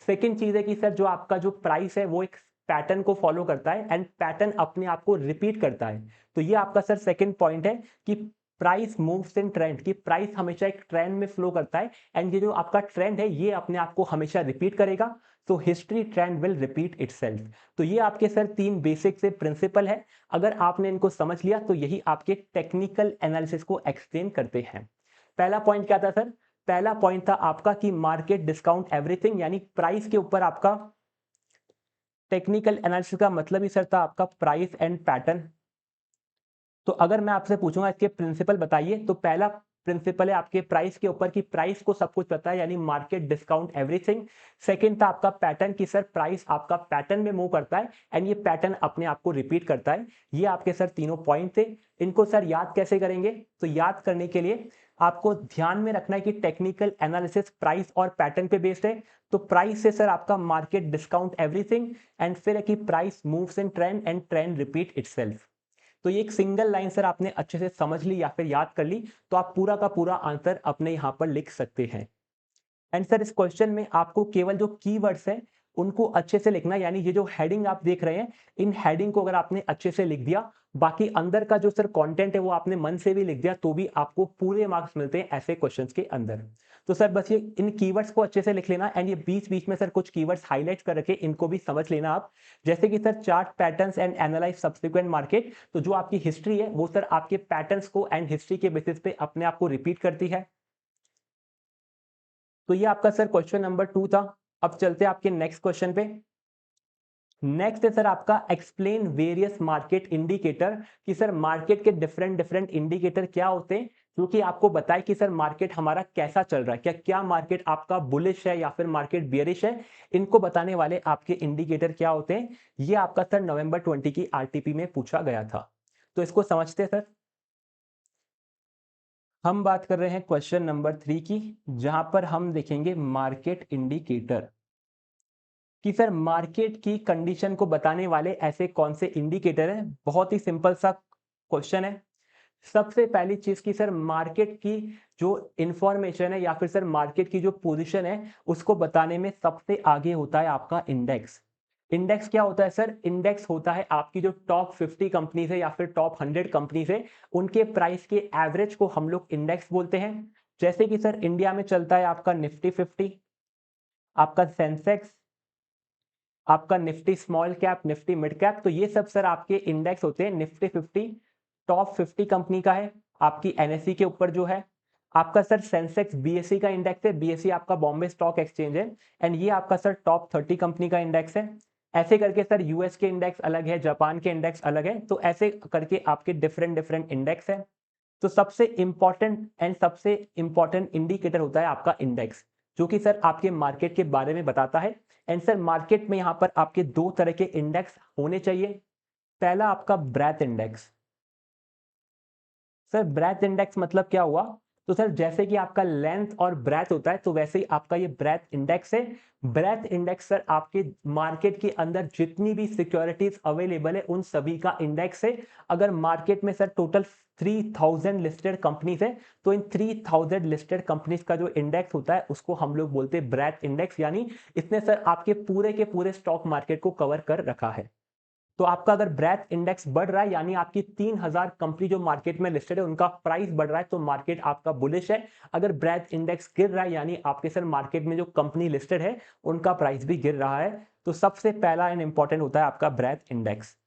सेकेंड चीज है कि सर जो आपका जो प्राइस है वो एक पैटर्न को फॉलो करता है एंड पैटर्न अपने आप को रिपीट करता है। तो ये आपका सर सेकेंड पॉइंट है कि प्राइस मूव्स इन ट्रेंड, की प्राइस हमेशा एक ट्रेंड में फ्लो करता है एंड ये जो आपका ट्रेंड है ये अपने आप को हमेशा रिपीट करेगा। तो history trend will repeat itself. तो ये आपके सर 3 बेसिक से प्रिंसिपल है। अगर आपने इनको समझ लिया तो यही आपके टेक्निकल एनालिसिस को एक्सप्लेन करते हैं। पहला पॉइंट क्या था सर? पहला पॉइंट था आपका कि मार्केट डिस्काउंट एवरीथिंग, यानी प्राइस के ऊपर आपका टेक्निकल एनालिसिस का मतलब ही सर था आपका प्राइस एंड पैटर्न। तो अगर मैं आपसे पूछूंगा इसके प्रिंसिपल बताइए, तो पहला प्रिंसिपल है आपके प्राइस के ऊपर कि प्राइस को सब कुछ पता है, यानी मार्केट डिस्काउंट एवरीथिंग। सेकंड था आपका पैटर्न की सर प्राइस आपका पैटर्न में मूव करता है एंड ये पैटर्न अपने आप को रिपीट करता है। ये आपके सर तीनों पॉइंट थे। इनको सर याद कैसे करेंगे? तो याद करने के लिए आपको ध्यान में रखना है कि टेक्निकल एनालिसिस प्राइस और पैटर्न पे बेस्ड है। तो प्राइस से सर आपका मार्केट डिस्काउंट एवरीथिंग एंड फिर है कि price moves in trend and trend repeat itself. तो ये एक सिंगल लाइन सर आपने अच्छे से समझ ली या फिर याद कर ली तो आप पूरा का पूरा आंसर अपने यहां पर लिख सकते हैं। एंड सर इस क्वेश्चन में आपको केवल जो कीवर्ड्स हैं उनको अच्छे से लिखना, यानी ये जो हेडिंग आप देख रहे हैं इन हेडिंग को अगर आपने अच्छे से लिख दिया, बाकी अंदर का जो सर कंटेंट है वो आपने मन से भी लिख दिया तो भी आपको पूरे मार्क्स मिलते हैं ऐसे क्वेश्चंस के अंदर। तो सर बस ये इन कीवर्ड्स को अच्छे से लिख लेना एंड ये बीच बीच में सर कुछ कीवर्ड्स हाईलाइट कर रखे इनको भी समझ लेना आप। जैसे कि sir chart patterns and analyse subsequent market, तो जो आपकी हिस्ट्री है वो सर आपके पैटर्न्स को एंड हिस्ट्री के बेसिस पे अपने आप को रिपीट करती है। तो ये आपका सर क्वेश्चन नंबर 2 था। अब चलते हैं आपके नेक्स्ट क्वेश्चन पे। नेक्स्ट है सर आपका एक्सप्लेन वेरियस मार्केट इंडिकेटर, कि सर मार्केट के डिफरेंट डिफरेंट इंडिकेटर क्या होते हैं जो कि आपको बताए कि सर मार्केट हमारा कैसा चल रहा है, क्या क्या मार्केट आपका बुलिश है या फिर मार्केट बियरिश है, इनको बताने वाले आपके इंडिकेटर क्या होते हैं। ये आपका सर नवंबर 20 की आरटीपी में पूछा गया था। तो इसको समझते हैं सर। हम बात कर रहे हैं क्वेश्चन नंबर 3 की, जहां पर हम देखेंगे मार्केट इंडिकेटर, कि सर मार्केट की कंडीशन को बताने वाले ऐसे कौन से इंडिकेटर हैं। बहुत ही सिंपल सा क्वेश्चन है। सबसे पहली चीज की सर मार्केट की जो इंफॉर्मेशन है या फिर सर मार्केट की जो पोजीशन है उसको बताने में सबसे आगे होता है आपका इंडेक्स। इंडेक्स क्या होता है सर? इंडेक्स होता है आपकी जो टॉप 50 कंपनीज है या फिर टॉप 100 कंपनीज है उनके प्राइस के एवरेज को हम लोग इंडेक्स बोलते हैं। जैसे कि सर इंडिया में चलता है आपका निफ्टी 50, आपका सेंसेक्स, आपका Nifty small cap, Nifty mid cap, तो ये सब सर आपके इंडेक्स होते हैं। निफ्टी 50 टॉप 50 कंपनी का है आपकी एनएसई के ऊपर जो है। आपका सर सेंसेक्स बीएसई का इंडेक्स है, बीएसई आपका बॉम्बे स्टॉक एक्सचेंज है एंड ये आपका सर टॉप 30 कंपनी का इंडेक्स है। ऐसे करके सर यूएस के इंडेक्स अलग है, जापान के इंडेक्स अलग है, तो ऐसे करके आपके डिफरेंट डिफरेंट इंडेक्स है। तो सबसे इंपॉर्टेंट इंडिकेटर होता है आपका इंडेक्स, जो कि सर आपके मार्केट के बारे में बताता है। एंड सर मार्केट में यहां पर आपके दो तरह के इंडेक्स होने चाहिए। पहला आपका breadth index. Sir breadth index मतलब क्या हुआ? तो सर जैसे कि आपका लेंथ और ब्रेथ होता है तो वैसे ही आपका ये ब्रेथ इंडेक्स है। ब्रेथ इंडेक्स सर आपके मार्केट के अंदर जितनी भी सिक्योरिटीज अवेलेबल है उन सभी का इंडेक्स है। अगर मार्केट में सर टोटल 3000 लिस्टेड कंपनीज है तो इन 3000 लिस्टेड कंपनीज का जो इंडेक्स होता है उसको हम लोग बोलते हैं ब्रेथ इंडेक्स, यानी इसने सर आपके पूरे के पूरे स्टॉक मार्केट को कवर कर रखा है। तो आपका अगर ब्रेथ इंडेक्स बढ़ रहा है यानी आपकी 3000 कंपनी जो मार्केट में लिस्टेड है उनका प्राइस बढ़ रहा है तो मार्केट आपका बुलिश है। अगर ब्रेथ इंडेक्स गिर रहा है यानी आपके सर मार्केट में जो कंपनी लिस्टेड है उनका प्राइस भी गिर रहा है। तो सबसे पहला एंड इंपॉर्टेंट होता है आपका ब्रेथ इंडेक्स।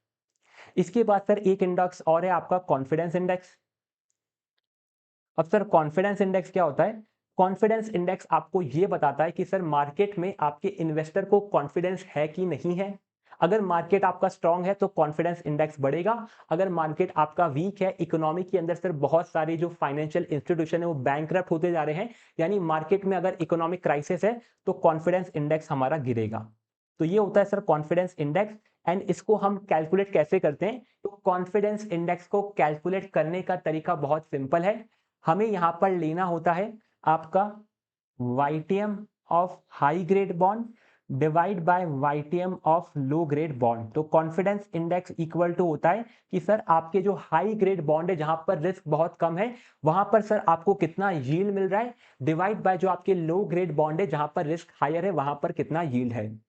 इसके बाद सर एक इंडेक्स और है आपका कॉन्फिडेंस इंडेक्स। अब सर कॉन्फिडेंस इंडेक्स क्या होता है? कॉन्फिडेंस इंडेक्स आपको यह बताता है कि सर मार्केट में आपके इन्वेस्टर को कॉन्फिडेंस है कि नहीं है। अगर मार्केट आपका स्ट्रांग है तो कॉन्फिडेंस इंडेक्स बढ़ेगा। अगर मार्केट आपका वीक है, इकोनॉमी के अंदर सर बहुत सारे जो फाइनेंशियल इंस्टीट्यूशन है वो बैंकरप्ट होते जा रहे हैं, यानी मार्केट में अगर इकोनॉमिक क्राइसिस है तो कॉन्फिडेंस इंडेक्स हमारा गिरेगा। तो ये होता है सर कॉन्फिडेंस इंडेक्स। एंड इसको हम कैलकुलेट कैसे करते हैं? तो कॉन्फिडेंस इंडेक्स को कैलकुलेट करने का तरीका बहुत सिंपल है। हमें यहां पर लेना होता है आपका YTM of high grade bond divide by YTM of low grade bond. तो कॉन्फिडेंस इंडेक्स इक्वल टू होता है कि सर आपके जो हाई ग्रेड बॉन्ड है जहां पर रिस्क बहुत कम है वहां पर सर आपको कितना यील्ड मिल रहा है, डिवाइड बाय जो आपके लो ग्रेड बॉन्ड है जहां पर रिस्क हायर है वहां पर कितना यील्ड है।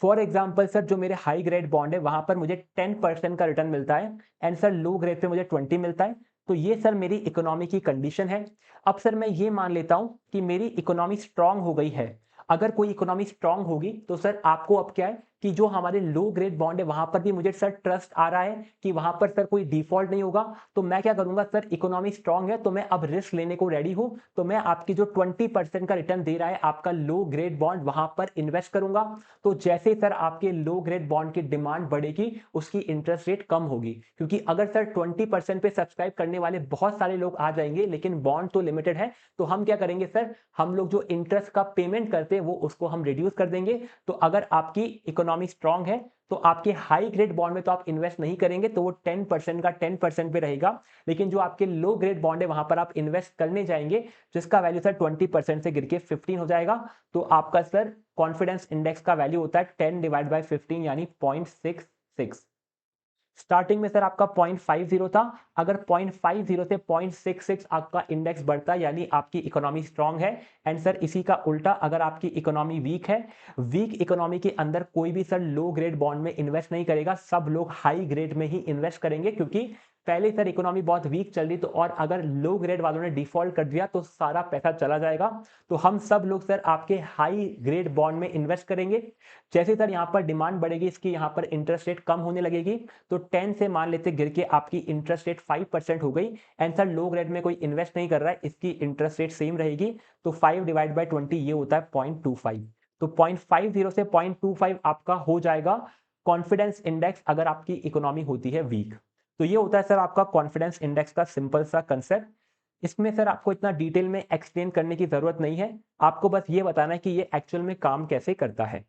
फॉर एग्जाम्पल सर जो मेरे हाई ग्रेड बॉन्ड है वहां पर मुझे 10% का रिटर्न मिलता है and sir low grade pay मुझे 20 मिलता है। तो ये सर मेरी इकोनॉमी की कंडीशन है। अब सर मैं ये मान लेता हूं कि मेरी इकोनॉमी स्ट्रांग हो गई है। अगर कोई इकोनॉमी स्ट्रांग होगी तो सर आपको अब क्या है कि जो हमारे लो ग्रेड बॉन्ड है वहां पर भी मुझे सर ट्रस्ट आ रहा है कि वहां पर सर कोई डिफॉल्ट नहीं होगा, तो मैं क्या करूंगा सर, इकोनॉमी स्ट्रांग है तो मैं अब रिस्क लेने को रेडी हूं, तो मैं आपकी जो 20% का रिटर्न दे रहा है आपका लो ग्रेड बॉन्ड वहां पर इन्वेस्ट करूंगा। तो जैसे सर आपके लो ग्रेड बॉन्ड की डिमांड बढ़ेगी उसकी इंटरेस्ट रेट कम होगी, क्योंकि अगर सर 20% पे सब्सक्राइब करने वाले बहुत सारे लोग आ जाएंगे लेकिन बॉन्ड तो लिमिटेड है, तो हम क्या करेंगे सर, हम लोग जो इंटरेस्ट का पेमेंट करते हैं वो उसको हम रिड्यूस कर देंगे। तो अगर आपकी इकोनॉमी स्ट्रांग है तो आपके हाई ग्रेड बॉन्ड में तो आप इन्वेस्ट नहीं करेंगे, तो वो 10% का 10% पे रहेगा, लेकिन जो आपके लो ग्रेड बॉन्ड है वहां पर आप इन्वेस्ट करने जाएंगे जिसका वैल्यू सर 20% से गिर के 15 हो जाएगा। तो आपका सर कॉन्फिडेंस इंडेक्स का वैल्यू होता है 10/15 यानी 0.66। स्टार्टिंग में सर आपका 0.50 था, अगर 0.50 से 0.66 आपका इंडेक्स बढ़ता है यानी आपकी इकोनॉमी स्ट्रांग है। एंड सर इसी का उल्टा, अगर आपकी इकोनॉमी वीक है, वीक इकोनॉमी के अंदर कोई भी सर लो ग्रेड बॉन्ड में इन्वेस्ट नहीं करेगा, सब लोग हाई ग्रेड में ही इन्वेस्ट करेंगे, क्योंकि पहले सर इकोनॉमी बहुत वीक चल रही, तो और अगर लो ग्रेड वालों ने डिफॉल्ट कर दिया तो सारा पैसा चला जाएगा। तो हम सब लोग सर आपके हाई ग्रेड बॉन्ड में इन्वेस्ट करेंगे। जैसे सर यहाँ पर डिमांड बढ़ेगी, इसकी यहाँ पर इंटरेस्ट रेट कम होने लगेगी, तो 10 से मान लेते गिर के आपकी इंटरेस्ट रेट 5% हो गई। एंड सर लो ग्रेड में कोई इन्वेस्ट नहीं कर रहा है, इसकी इंटरेस्ट रेट सेम रहेगी, तो 5/20 ये होता है 0.25। तो 0.50 से 0.25 आपका हो जाएगा कॉन्फिडेंस इंडेक्स अगर आपकी इकोनॉमी होती है वीक। तो ये होता है सर आपका कॉन्फिडेंस इंडेक्स का सिंपल सा कंसेप्ट। इसमें सर आपको इतना डिटेल में एक्सप्लेन करने की जरूरत नहीं है, आपको बस ये बताना है कि ये एक्चुअल में काम कैसे करता है।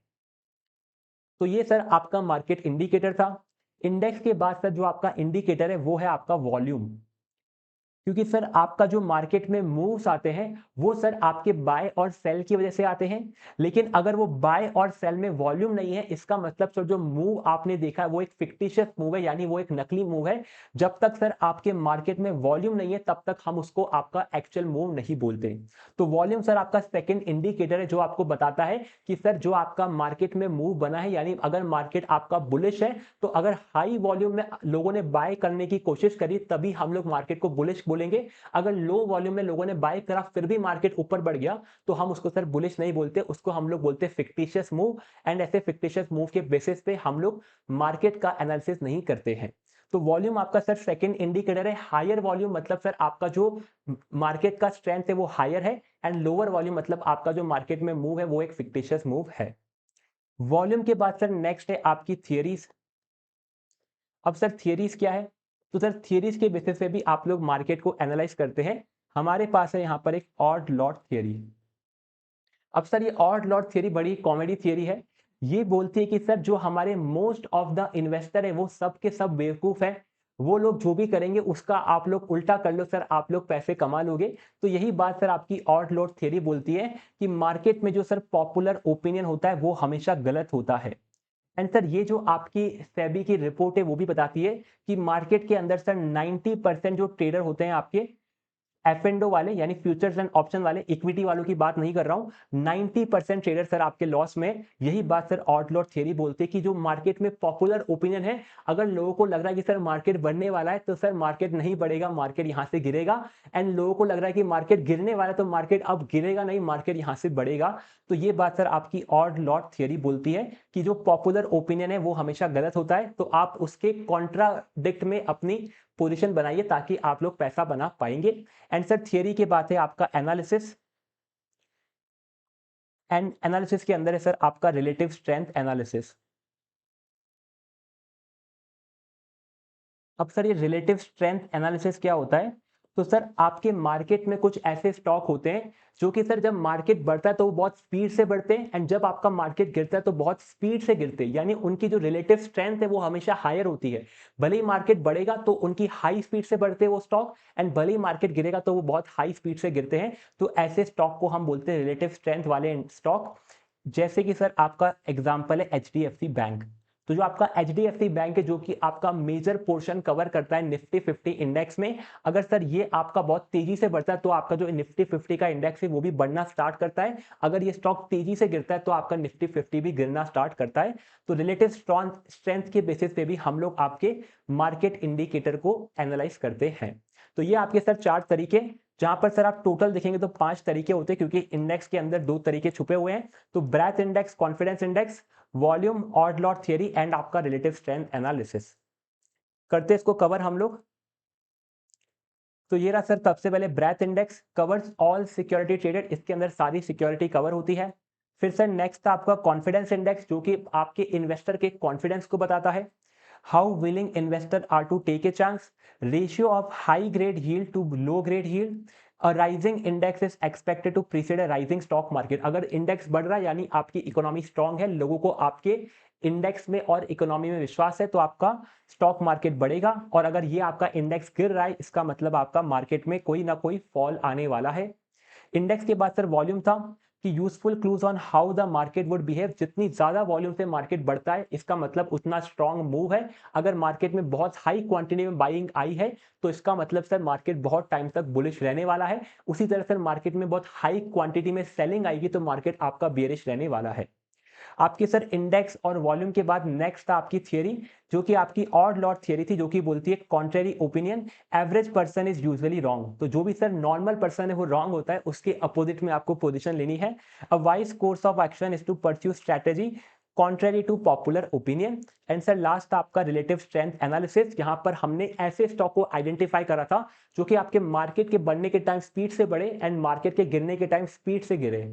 तो ये सर आपका मार्केट इंडिकेटर था। इंडेक्स के बाद सर जो आपका इंडिकेटर है वो है आपका वॉल्यूम, क्योंकि सर आपका जो मार्केट में मूव्स आते हैं वो सर आपके बाय और सेल की वजह से आते हैं, लेकिन अगर वो बाय और सेल में वॉल्यूम नहीं है, इसका मतलब सर जो मूव आपने देखा है वो एक फिक्टिशियस मूव है, यानी वो एक नकली मूव है। जब तक सर आपके मार्केट में वॉल्यूम नहीं है तब तक हम उसको आपका एक्चुअल मूव नहीं बोलते। तो वॉल्यूम सर आपका सेकेंड इंडिकेटर है जो आपको बताता है कि सर जो आपका मार्केट में मूव बना है, यानी अगर मार्केट आपका बुलिश है तो अगर हाई वॉल्यूम में लोगों ने बाय करने की कोशिश करी तभी हम लोग मार्केट को बुलिश बोलेंगे। अगर लो वॉल्यूम में लोगों ने बाय करा फिर भी मार्केट ऊपर बढ़ गया तो हम उसको सर बुलिश नहीं बोलते, उसको हम लोग बोलते फिक्टिशियस मूव। एंड ऐसे फिक्टिशियस मूव के बेसिस पे हम लोग मार्केट का एनालिसिस नहीं करते हैं। तो वॉल्यूम आपका सर सेकंड इंडिकेटर है। हायर वॉल्यूम मतलब सर आपका जो मार्केट का स्ट्रेंथ है वो हायर है, एंड लोअर वॉल्यूम मतलब आपका जो मार्केट में मूव है वो एक फिक्टिशियस मूव है। वॉल्यूम के बाद सर नेक्स्ट है आपकी थियरीज। अब सर थियरीज क्या है, तो सर थियरीज के बेसिस पे भी आप लोग मार्केट को एनालाइज करते हैं। हमारे पास है यहाँ पर एक ऑड लॉट थियरी। अब सर ये ऑड लॉट थियरी बड़ी कॉमेडी थियरी है। ये बोलती है कि सर जो हमारे मोस्ट ऑफ द इन्वेस्टर है वो सब के सब बेवकूफ है, वो लोग जो भी करेंगे उसका आप लोग उल्टा कर लो सर, आप लोग पैसे कमा लोगे। तो यही बात सर आपकी ऑड लॉट थियरी बोलती है कि मार्केट में जो सर पॉपुलर ओपिनियन होता है वो हमेशा गलत होता है। एंड सर ये जो आपकी सेबी की रिपोर्ट है वो भी बताती है कि मार्केट के अंदर सर 90% जो ट्रेडर होते हैं आपके एफएनडो वाले, यानी फ्यूचर्स एंड ऑप्शन वाले, इक्विटी वालों की बात नहीं कर रहा हूं, 90% ट्रेडर सर आपके लॉस में। यही बात सर ऑड लॉट थियरी बोलते हैं कि जो मार्केट में पॉपुलर ओपिनियन है, अगर लोगों को लग रहा है कि सर मार्केट बढ़ने वाला है तो सर मार्केट नहीं बढ़ेगा, मार्केट यहां से गिरेगा। एंड लोगों को लग रहा है कि मार्केट गिरने वाला है तो मार्केट अब गिरेगा नहीं, मार्केट यहां से बढ़ेगा। तो ये बात सर आपकी ऑड लॉट थियरी बोलती है कि जो पॉपुलर ओपिनियन है वो हमेशा गलत होता है, तो आप उसके कॉन्ट्राडिक्ट में अपनी पोजीशन बनाइए ताकि आप लोग पैसा बना पाएंगे। एंड सर थियरी के बाद है आपका एनालिसिस। एंड एनालिसिस के अंदर है सर आपका रिलेटिव स्ट्रेंथ एनालिसिस। अब सर ये रिलेटिव स्ट्रेंथ एनालिसिस क्या होता है, तो सर आपके मार्केट में कुछ ऐसे स्टॉक होते हैं जो कि सर जब मार्केट बढ़ता है तो वो बहुत स्पीड से बढ़ते हैं, एंड जब आपका मार्केट गिरता है तो बहुत स्पीड से गिरते हैं, यानी उनकी जो रिलेटिव स्ट्रेंथ है वो हमेशा हायर होती है। भले ही मार्केट बढ़ेगा तो उनकी हाई स्पीड से बढ़ते हैं वो स्टॉक, एंड भले ही मार्केट गिरेगा तो वो बहुत हाई स्पीड से गिरते हैं। तो ऐसे स्टॉक को हम बोलते हैं रिलेटिव स्ट्रेंथ वाले स्टॉक। जैसे कि सर आपका एग्जाम्पल है एचडीएफसी बैंक। तो जो आपका एचडीएफसी बैंक है जो कि आपका मेजर पोर्शन कवर करता है निफ्टी 50 इंडेक्स में, अगर सर ये आपका बहुत तेजी से बढ़ता है तो आपका जो निफ्टी 50 का इंडेक्स है वो भी बढ़ना स्टार्ट करता है। अगर ये स्टॉक तेजी से गिरता है तो आपका निफ्टी 50 भी गिरना स्टार्ट करता है। तो रिलेटिव स्ट्रेंथ के बेसिस पे भी हम लोग आपके मार्केट इंडिकेटर को एनालाइज करते हैं। तो ये आपके सर 4 तरीके, जहां पर सर आप टोटल देखेंगे तो 5 तरीके होते हैं, क्योंकि इंडेक्स के अंदर 2 तरीके छुपे हुए हैं। तो breadth index, confidence index, volume, odd lot theory and आपका रिलेटिव स्ट्रेंथ एनालिसिस। करते इसको कवर हम लोग। तो ये रहा सर सबसे पहले breadth index covers all security traded, इसके अंदर सारी सिक्योरिटी कवर होती है। फिर सर नेक्स्ट था आपका कॉन्फिडेंस इंडेक्स, जो कि आपके इन्वेस्टर के कॉन्फिडेंस को बताता है। How willing investor are to take a chance, ratio of high grade yield to low grade yield, a rising index is expected to precede a rising stock market. अगर index बढ़ रहा है यानी आपकी इकोनॉमी स्ट्रांग है, लोगों को आपके इंडेक्स में और इकोनॉमी में विश्वास है, तो आपका स्टॉक मार्केट बढ़ेगा। और अगर ये आपका इंडेक्स गिर रहा है, इसका मतलब आपका मार्केट में कोई ना कोई फॉल आने वाला है। इंडेक्स के बाद सर वॉल्यूम था कि useful clues on how the market would behave. जितनी ज्यादा वॉल्यूम से मार्केट बढ़ता है, इसका मतलब उतना स्ट्रांग मूव है। अगर मार्केट में बहुत हाई क्वांटिटी में बाइंग आई है, तो इसका मतलब सर मार्केट बहुत टाइम तक बुलिश रहने वाला है। उसी तरह सर मार्केट में बहुत हाई क्वांटिटी में सेलिंग आएगी, तो मार्केट आपका बेयरिश रहने वाला है। आपकी सर इंडेक्स और वॉल्यूम के बाद नेक्स्ट था आपकी थियरी, जो कि आपकी ऑड लॉट थियरी थी, जो कि बोलती है contrary opinion, average person is usually wrong. तो जो भी सर नॉर्मल पर्सन है वो रॉन्ग होता है, उसके अपोजिट में आपको पोजीशन लेनी है। A wise course of action is to pursue strategy contrary to popular opinion. And sir last आपका रिलेटिव स्ट्रेंथ एनालिसिस, यहां पर हमने ऐसे स्टॉक को आइडेंटिफाई करा था जो कि आपके मार्केट के बढ़ने के टाइम स्पीड से बढ़े एंड मार्केट के गिरने के टाइम स्पीड से गिरे।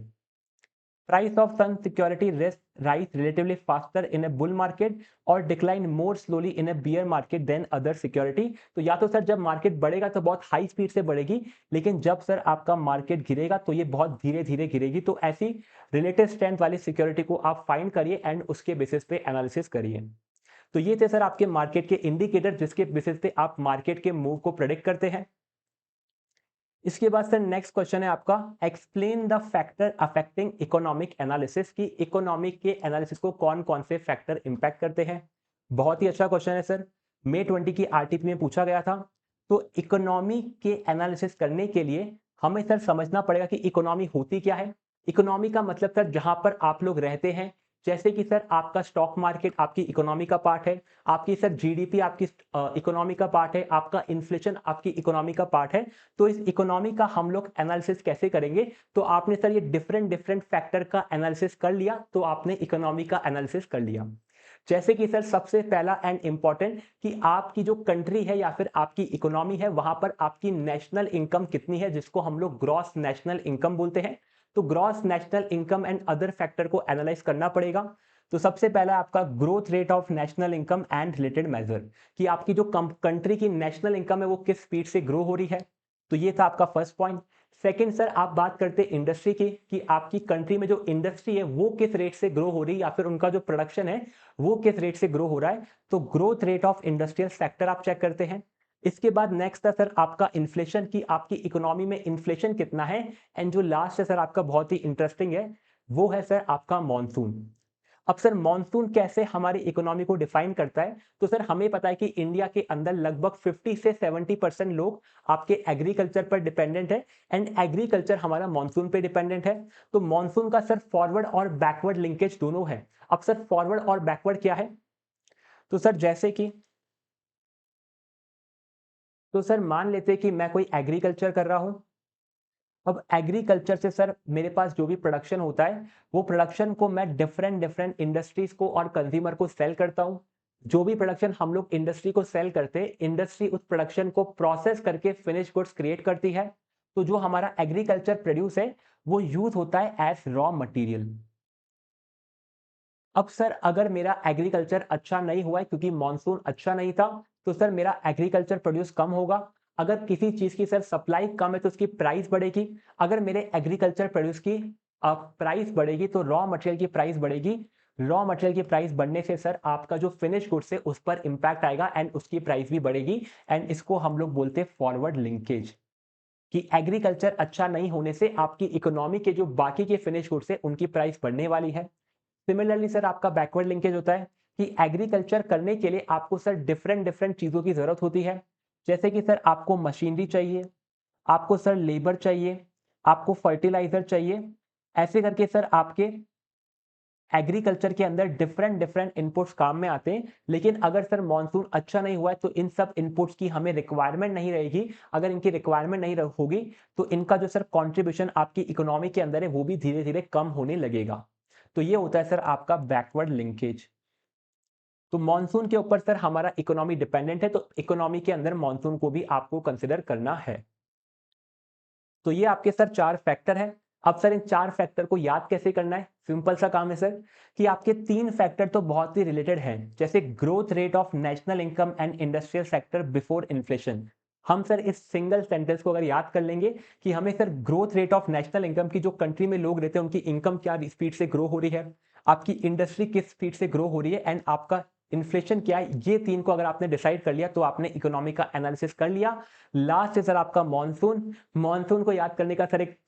Price of some security risk rise relatively faster in a bull market or decline more slowly in a bear market than other security। तो या तो सर जब मार्केट बढ़ेगा तो बहुत हाई स्पीड से बढ़ेगी, लेकिन जब सर आपका मार्केट गिरेगा तो ये बहुत धीरे धीरे गिरेगी। तो ऐसी रिलेटिव स्ट्रेंथ वाली सिक्योरिटी को आप फाइंड करिए एंड उसके बेसिस पे एनालिसिस करिए। तो ये थे सर आपके मार्केट के इंडिकेटर, जिसके बेसिस पे आप मार्केट के मूव को प्रेडिक्ट करते हैं। इसके बाद सर नेक्स्ट क्वेश्चन है आपका, explain the factor affecting economic analysis, की इकोनॉमिक के एनालिसिस को कौन कौन से फैक्टर इंपैक्ट करते हैं। बहुत ही अच्छा क्वेश्चन है सर, May 20 की आरटीपी में पूछा गया था। तो इकोनॉमी के एनालिसिस करने के लिए हमें सर समझना पड़ेगा कि इकोनॉमी होती क्या है। इकोनॉमी का मतलब सर जहां पर आप लोग रहते हैं, जैसे कि सर आपका स्टॉक मार्केट आपकी इकोनॉमी का पार्ट है, आपकी सर जीडीपी आपकी इकोनॉमी का पार्ट है, आपका इन्फ्लेशन आपकी इकोनॉमी का पार्ट है। तो इस इकोनॉमी का हम लोग एनालिसिस कैसे करेंगे, तो आपने सर ये डिफरेंट डिफरेंट फैक्टर का एनालिसिस कर लिया, तो आपने इकोनॉमी का एनालिसिस कर लिया। जैसे कि सर सबसे पहला एंड इंपॉर्टेंट कि आपकी जो कंट्री है या फिर आपकी इकोनॉमी है, वहां पर आपकी नेशनल इनकम कितनी है, जिसको हम लोग ग्रॉस नेशनल इनकम बोलते हैं। तो gross national income and other factor को एनालाइज करना पड़ेगा। तो सबसे पहला आपका growth rate of national income and related measure, कि आपकी जो कंट्री की नेशनल इनकम है वो किस स्पीड से ग्रो हो रही है। तो ये था आपका फर्स्ट पॉइंट। सेकंड सर आप बात करते हैं इंडस्ट्री की, कि आपकी कंट्री में जो इंडस्ट्री है वो किस रेट से ग्रो हो रही है, या फिर उनका जो प्रोडक्शन है वो किस रेट से ग्रो हो रहा है। तो growth rate of industrial sector आप चेक करते हैं। इसके बाद नेक्स्ट है सर आपका इन्फ्लेशन, की आपकी इकोनॉमी में इन्फ्लेशन कितना है। एंड जो लास्ट है सर आपका बहुत ही इंटरेस्टिंग है, वो है सर आपका मॉनसून। अब सर मॉनसून कैसे हमारी इकोनॉमी को डिफाइन करता है, तो सर हमें पता है कि इंडिया के अंदर लगभग 50 से 70% लोग आपके एग्रीकल्चर पर डिपेंडेंट है, एंड एग्रीकल्चर हमारा मॉनसून पे डिपेंडेंट है। तो मॉनसून का सर फॉरवर्ड और बैकवर्ड लिंकेज दोनों है। अब सर फॉरवर्ड और बैकवर्ड क्या है, तो सर जैसे कि, तो सर मान लेते हैं कि मैं कोई एग्रीकल्चर कर रहा हूं। अब एग्रीकल्चर से सर मेरे पास जो भी प्रोडक्शन होता है, वो प्रोडक्शन को मैं डिफरेंट डिफरेंट इंडस्ट्रीज को और कंज्यूमर को सेल करता हूं। जो भी प्रोडक्शन हम लोग इंडस्ट्री को सेल करते हैं, इंडस्ट्री उस प्रोडक्शन को प्रोसेस करके फिनिश गुड्स क्रिएट करती है। तो जो हमारा एग्रीकल्चर प्रोड्यूस है वो यूज होता है एज रॉ मटेरियल। अब सर अगर मेरा एग्रीकल्चर अच्छा नहीं हुआ है क्योंकि मॉनसून अच्छा नहीं था, तो सर मेरा एग्रीकल्चर प्रोड्यूस कम होगा। अगर किसी चीज की सर सप्लाई कम है तो उसकी प्राइस बढ़ेगी। अगर मेरे एग्रीकल्चर प्रोड्यूस की प्राइस बढ़ेगी तो रॉ मटेरियल की प्राइस बढ़ेगी। रॉ मटेरियल की प्राइस बढ़ने से सर आपका जो फिनिश गुड्स है उस पर इंपैक्ट आएगा एंड उसकी प्राइस भी बढ़ेगी। एंड इसको हम लोग बोलते हैं फॉरवर्ड लिंकेज, कि एग्रीकल्चर अच्छा नहीं होने से आपकी इकोनॉमी के जो बाकी के फिनिश गुड्स है उनकी प्राइस बढ़ने वाली है। सिमिलरली सर आपका बैकवर्ड लिंकेज होता है कि एग्रीकल्चर करने के लिए आपको सर डिफरेंट डिफरेंट चीजों की जरूरत होती है। जैसे कि सर आपको मशीनरी चाहिए, आपको सर लेबर चाहिए, आपको फर्टिलाइजर चाहिए। ऐसे करके सर आपके एग्रीकल्चर के अंदर डिफरेंट डिफरेंट इनपुट्स काम में आते हैं। लेकिन अगर सर मॉनसून अच्छा नहीं हुआ है तो इन सब इनपुट्स की हमें रिक्वायरमेंट नहीं रहेगी। अगर इनकी रिक्वायरमेंट नहीं होगी तो इनका जो सर कंट्रीब्यूशन आपकी इकोनॉमी के अंदर है वो भी धीरे धीरे कम होने लगेगा। तो ये होता है सर आपका बैकवर्ड लिंकेज। तो मॉनसून के ऊपर सर हमारा इकोनॉमी डिपेंडेंट है, तो इकोनॉमी के अंदर मॉनसून को भी आपको कंसिडर करना है। तो ये आपके सर 4 फैक्टर हैं। अब सर इन 4 फैक्टर को याद कैसे करना है? सिंपल सा काम है सर कि आपके 3 फैक्टर तो बहुत ही रिलेटेड हैं, जैसे growth rate of national income and industrial sector before inflation. हम सर इस सिंगल सेंटेंस को अगर याद कर लेंगे कि हमें sir growth rate of national income की, जो कंट्री में लोग रहते हैं उनकी इनकम क्या स्पीड से ग्रो हो रही है, आपकी इंडस्ट्री किस स्पीड से ग्रो हो रही है, एंड आपका इन्फ्लेशन क्या है, ये 3 को अगर आपने डिसाइड कर लिया तो आपने इकोनॉमी का एनालिसिस कर लिया। लास्ट है सर आपका मॉनसून। मॉनसून को याद करने का सर एक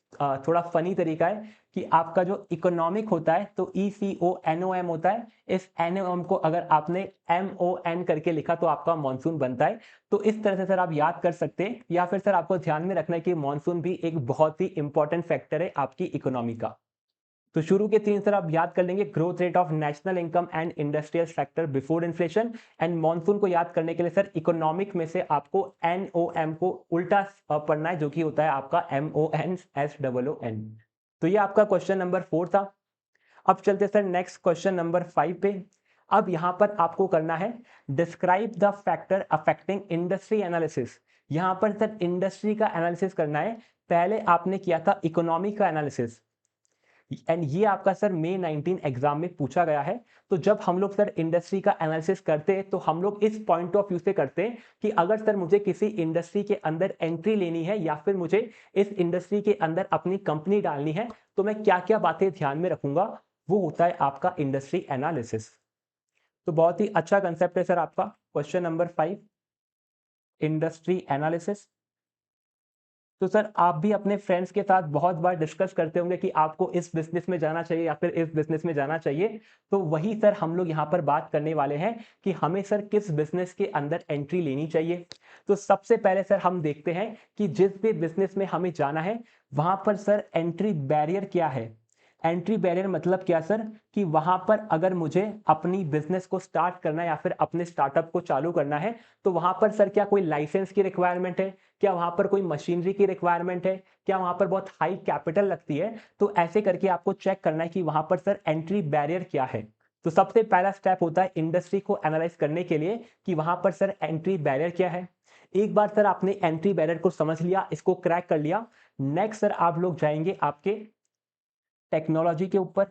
थोड़ा फनी तरीका है कि आपका जो इकोनॉमिक होता है तो ECONOM होता है। इस NOM को अगर आपने MON करके लिखा तो आपका मॉनसून बनता है। तो इस तरह से सर आप याद कर सकते हैं, या फिर सर आपको ध्यान में रखना है कि मॉनसून भी एक बहुत ही इंपॉर्टेंट फैक्टर है आपकी इकोनॉमी का। तो शुरू के 3 सर आप याद कर लेंगे, growth rate of national income and industrial sector before inflation. And monsoon को याद करने के लिए सर इकोनॉमिक में से आपको NOM को उल्टा पढ़ना है, जो कि होता है आपका MONSOON। तो ये आपका क्वेश्चन नंबर 4 था। अब चलते सर नेक्स्ट क्वेश्चन नंबर 5 पे। अब यहां पर आपको करना है describe the factor affecting industry analysis. यहां पर सर इंडस्ट्री का एनालिसिस करना है। पहले आपने किया था इकोनॉमी का एनालिसिस, एंड ये आपका सर May 19 एग्जाम में पूछा गया है। तो जब हम लोग सर इंडस्ट्री का एनालिसिस करते हैं तो हम लोग इस पॉइंट ऑफ व्यू से करते हैं कि अगर सर मुझे किसी इंडस्ट्री के अंदर एंट्री लेनी है या फिर मुझे इस इंडस्ट्री के अंदर अपनी कंपनी डालनी है तो मैं क्या क्या बातें ध्यान में रखूंगा, वो होता है आपका इंडस्ट्री एनालिसिस। तो बहुत ही अच्छा कंसेप्ट है सर आपका क्वेश्चन नंबर 5, इंडस्ट्री एनालिसिस। तो सर आप भी अपने फ्रेंड्स के साथ बहुत बार डिस्कस करते होंगे कि आपको इस बिजनेस में जाना चाहिए या फिर इस बिजनेस में जाना चाहिए। तो वही सर हम लोग यहाँ पर बात करने वाले हैं कि हमें सर किस बिजनेस के अंदर एंट्री लेनी चाहिए। तो सबसे पहले सर हम देखते हैं कि जिस भी बिजनेस में हमें जाना है वहां पर सर एंट्री बैरियर क्या है। एंट्री बैरियर मतलब क्या सर, कि वहां पर अगर मुझे अपनी बिजनेस को स्टार्ट करना है या फिर अपने स्टार्टअप को चालू करना है तो वहां पर सर क्या कोई लाइसेंस की रिक्वायरमेंट है, क्या वहां पर कोई मशीनरी की रिक्वायरमेंट है, क्या वहां पर बहुत हाई कैपिटल लगती है। तो ऐसे करके आपको चेक करना है कि वहां पर सर एंट्री बैरियर क्या है। तो सबसे पहला स्टेप होता है इंडस्ट्री को एनालाइज करने के लिए कि वहां पर सर एंट्री बैरियर क्या है। एक बार सर आपने एंट्री बैरियर को समझ लिया, इसको क्रैक कर लिया, नेक्स्ट सर आप लोग जाएंगे आपके टेक्नोलॉजी के ऊपर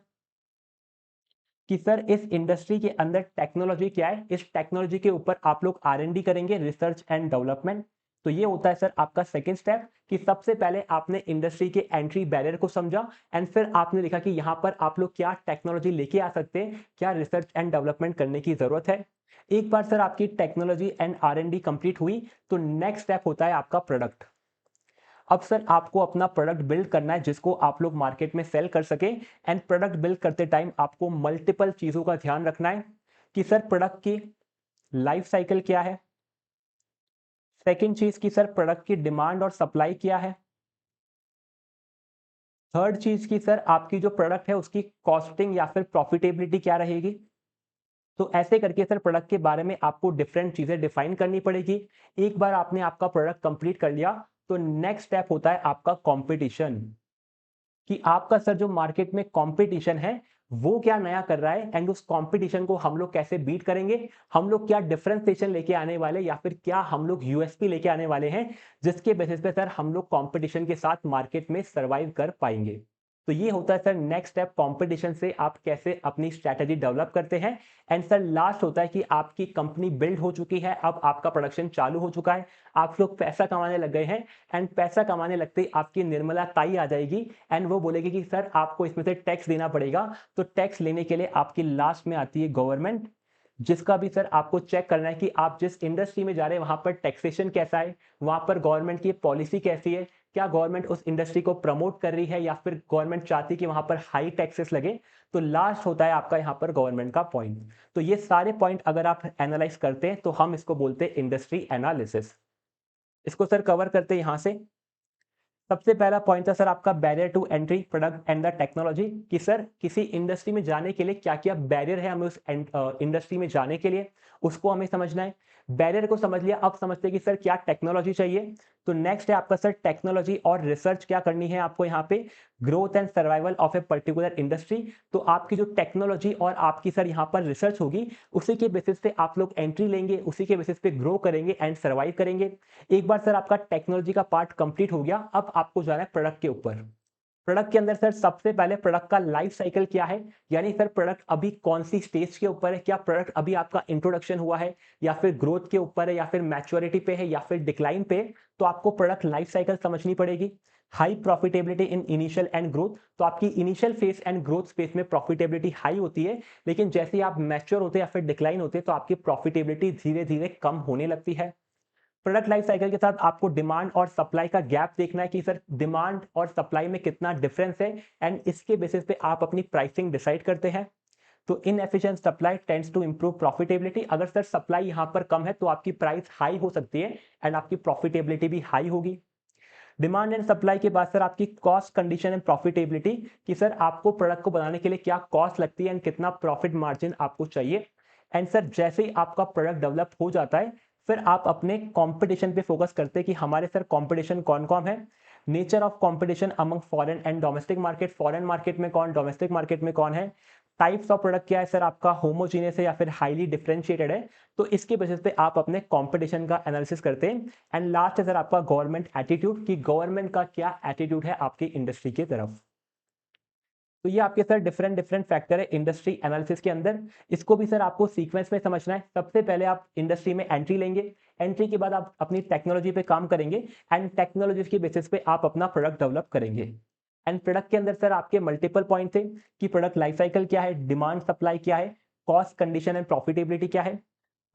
कि सर इस इंडस्ट्री के अंदर टेक्नोलॉजी क्या है। इस टेक्नोलॉजी के ऊपर आप लोग R&D करेंगे, रिसर्च एंड डेवलपमेंट। तो ये होता है सर आपका सेकंड स्टेप कि सबसे पहले आपने इंडस्ट्री के एंट्री बैरियर को समझा एंड फिर आपने लिखा कि यहाँ पर आप लोग क्या टेक्नोलॉजी लेके आ सकते हैं, क्या रिसर्च एंड डेवलपमेंट करने की जरूरत है। एक बार सर आपकी टेक्नोलॉजी एंड R&D कंप्लीट हुई तो नेक्स्ट स्टेप होता है आपका प्रोडक्ट। अब सर आपको अपना प्रोडक्ट बिल्ड करना है जिसको आप लोग मार्केट में सेल कर सके। एंड प्रोडक्ट बिल्ड करते टाइम आपको मल्टीपल चीजों का ध्यान रखना है कि सर प्रोडक्ट की लाइफ साइकिल क्या है। सेकंड चीज की सर प्रोडक्ट की डिमांड और सप्लाई क्या है। थर्ड चीज की सर आपकी जो प्रोडक्ट है उसकी कॉस्टिंग या फिर प्रॉफिटेबिलिटी क्या रहेगी। तो ऐसे करके सर प्रोडक्ट के बारे में आपको डिफरेंट चीजें डिफाइन करनी पड़ेगी। एक बार आपने आपका प्रोडक्ट कंप्लीट कर लिया तो नेक्स्ट स्टेप होता है आपका कंपटीशन, कि आपका सर जो मार्केट में कंपटीशन है वो क्या नया कर रहा है एंड उस कंपटीशन को हम लोग कैसे बीट करेंगे। हम लोग क्या डिफरेंशिएशन लेके आने वाले या फिर क्या हम लोग यूएसपी लेके आने वाले हैं जिसके बेसिस पे सर हम लोग कंपटीशन के साथ मार्केट में सर्वाइव कर पाएंगे। तो ये होता है सर नेक्स्ट स्टेप, कंपटीशन से आप कैसे अपनी स्ट्रैटेजी डेवलप करते हैं। एंड सर लास्ट होता है कि आपकी कंपनी बिल्ड हो चुकी है, अब आपका प्रोडक्शन चालू हो चुका है, आप लोग पैसा कमाने लग गए हैं। एंड पैसा कमाने लगते ही आपकी निर्मला ताई आ जाएगी एंड वो बोलेगी कि सर आपको इसमें से टैक्स देना पड़ेगा। तो टैक्स लेने के लिए आपकी लास्ट में आती है गवर्नमेंट, जिसका भी सर आपको चेक करना है कि आप जिस इंडस्ट्री में जा रहे हैं वहां पर टैक्सेशन कैसा है, वहां पर गवर्नमेंट की पॉलिसी कैसी है, क्या गवर्नमेंट उस इंडस्ट्री को प्रमोट कर रही है या फिर गवर्नमेंट चाहती है कि वहां पर हाई टैक्सेस लगे। तो लास्ट होता है आपका यहाँ पर गवर्नमेंट का पॉइंट। तो ये सारे पॉइंट अगर आप एनालाइज करते हैं तो हम इसको बोलते हैं इंडस्ट्री एनालिसिस। इसको सर कवर करते हैं यहां से। सबसे पहला पॉइंट था सर आपका barrier to entry product and the technology, कि सर किसी इंडस्ट्री में जाने के लिए क्या क्या बैरियर है हमें उस इंडस्ट्री में जाने के लिए, उसको हमें समझना है। बैरियर को समझ लिया, अब समझते हैं कि सर क्या टेक्नोलॉजी चाहिए। तो नेक्स्ट है आपका सर टेक्नोलॉजी और रिसर्च क्या करनी है आपको यहाँ पे, growth and survival of a particular industry. तो आपकी जो टेक्नोलॉजी और आपकी सर यहाँ पर रिसर्च होगी, उसी के बेसिस पे आप लोग एंट्री लेंगे, उसी के बेसिस पे ग्रो करेंगे एंड सर्वाइव करेंगे। एक बार सर आपका टेक्नोलॉजी का पार्ट कंप्लीट हो गया, अब आपको जाना है प्रोडक्ट के ऊपर। प्रोडक्ट के अंदर सर सबसे पहले प्रोडक्ट का लाइफ साइकिल क्या है, यानी सर प्रोडक्ट अभी कौन सी स्टेज के ऊपर है, क्या प्रोडक्ट अभी आपका इंट्रोडक्शन हुआ है या फिर ग्रोथ के ऊपर है या फिर मैच्योरिटी पे है या फिर डिक्लाइन पे, तो आपको प्रोडक्ट लाइफ साइकिल समझनी पड़ेगी। High profitability in initial and growth, तो आपकी initial phase and growth space में प्रॉफिटेबिलिटी हाई होती है, लेकिन जैसे ही आप मैच्योर होते हैं या फिर डिक्लाइन होते हैं तो आपकी प्रॉफिटेबिलिटी धीरे धीरे कम होने लगती है। प्रोडक्ट लाइफ साइकिल के साथ आपको डिमांड और सप्लाई का गैप देखना है कि सर डिमांड और सप्लाई में कितना डिफरेंस है, एंड इसके बेसिस पे आप अपनी प्राइसिंग डिसाइड करते हैं। तो inefficient supply tends to improve profitability, अगर सर सप्लाई यहाँ पर कम है तो आपकी प्राइस हाई हो सकती है एंड आपकी प्रॉफिटेबिलिटी भी हाई होगी। डिमांड एंड सप्लाई के बाद सर आपकी कॉस्ट कंडीशन एंड प्रॉफिटेबिलिटी, कि सर आपको प्रोडक्ट को बनाने के लिए क्या कॉस्ट लगती है एंड कितना प्रॉफिट मार्जिन आपको चाहिए। एंड सर जैसे ही आपका प्रोडक्ट डेवलप हो जाता है, फिर आप अपने कंपटीशन पे फोकस करते हैं कि हमारे सर कंपटीशन कौन कौन है। Nature of competition among foreign and domestic market, foreign market में कौन, डोमेस्टिक मार्केट में कौन है। टाइप्स ऑफ प्रोडक्ट क्या है सर, आपका होमोजीनियस है या फिर हाईली डिफरेंशिएटेड है, तो इसके बेसिस पे आप अपने कंपटीशन का एनालिसिस करते हैं। एंड लास्ट है सर आपका गवर्नमेंट एटीट्यूड, कि गवर्नमेंट का क्या एटीट्यूड है आपकी इंडस्ट्री की तरफ। तो ये आपके सर डिफरेंट डिफरेंट फैक्टर है इंडस्ट्री एनालिसिस के अंदर। इसको भी सर आपको सीक्वेंस में समझना है। सबसे पहले आप इंडस्ट्री में एंट्री लेंगे, एंट्री के बाद आप अपनी टेक्नोलॉजी पे काम करेंगे एंड टेक्नोलॉजी के बेसिस पे आप अपना प्रोडक्ट डेवलप करेंगे। एंड प्रोडक्ट के अंदर सर आपके मल्टीपल पॉइंट थे कि प्रोडक्ट लाइफ साइकिल क्या है, डिमांड सप्लाई क्या है, कॉस्ट कंडीशन एंड प्रॉफिटेबिलिटी क्या है।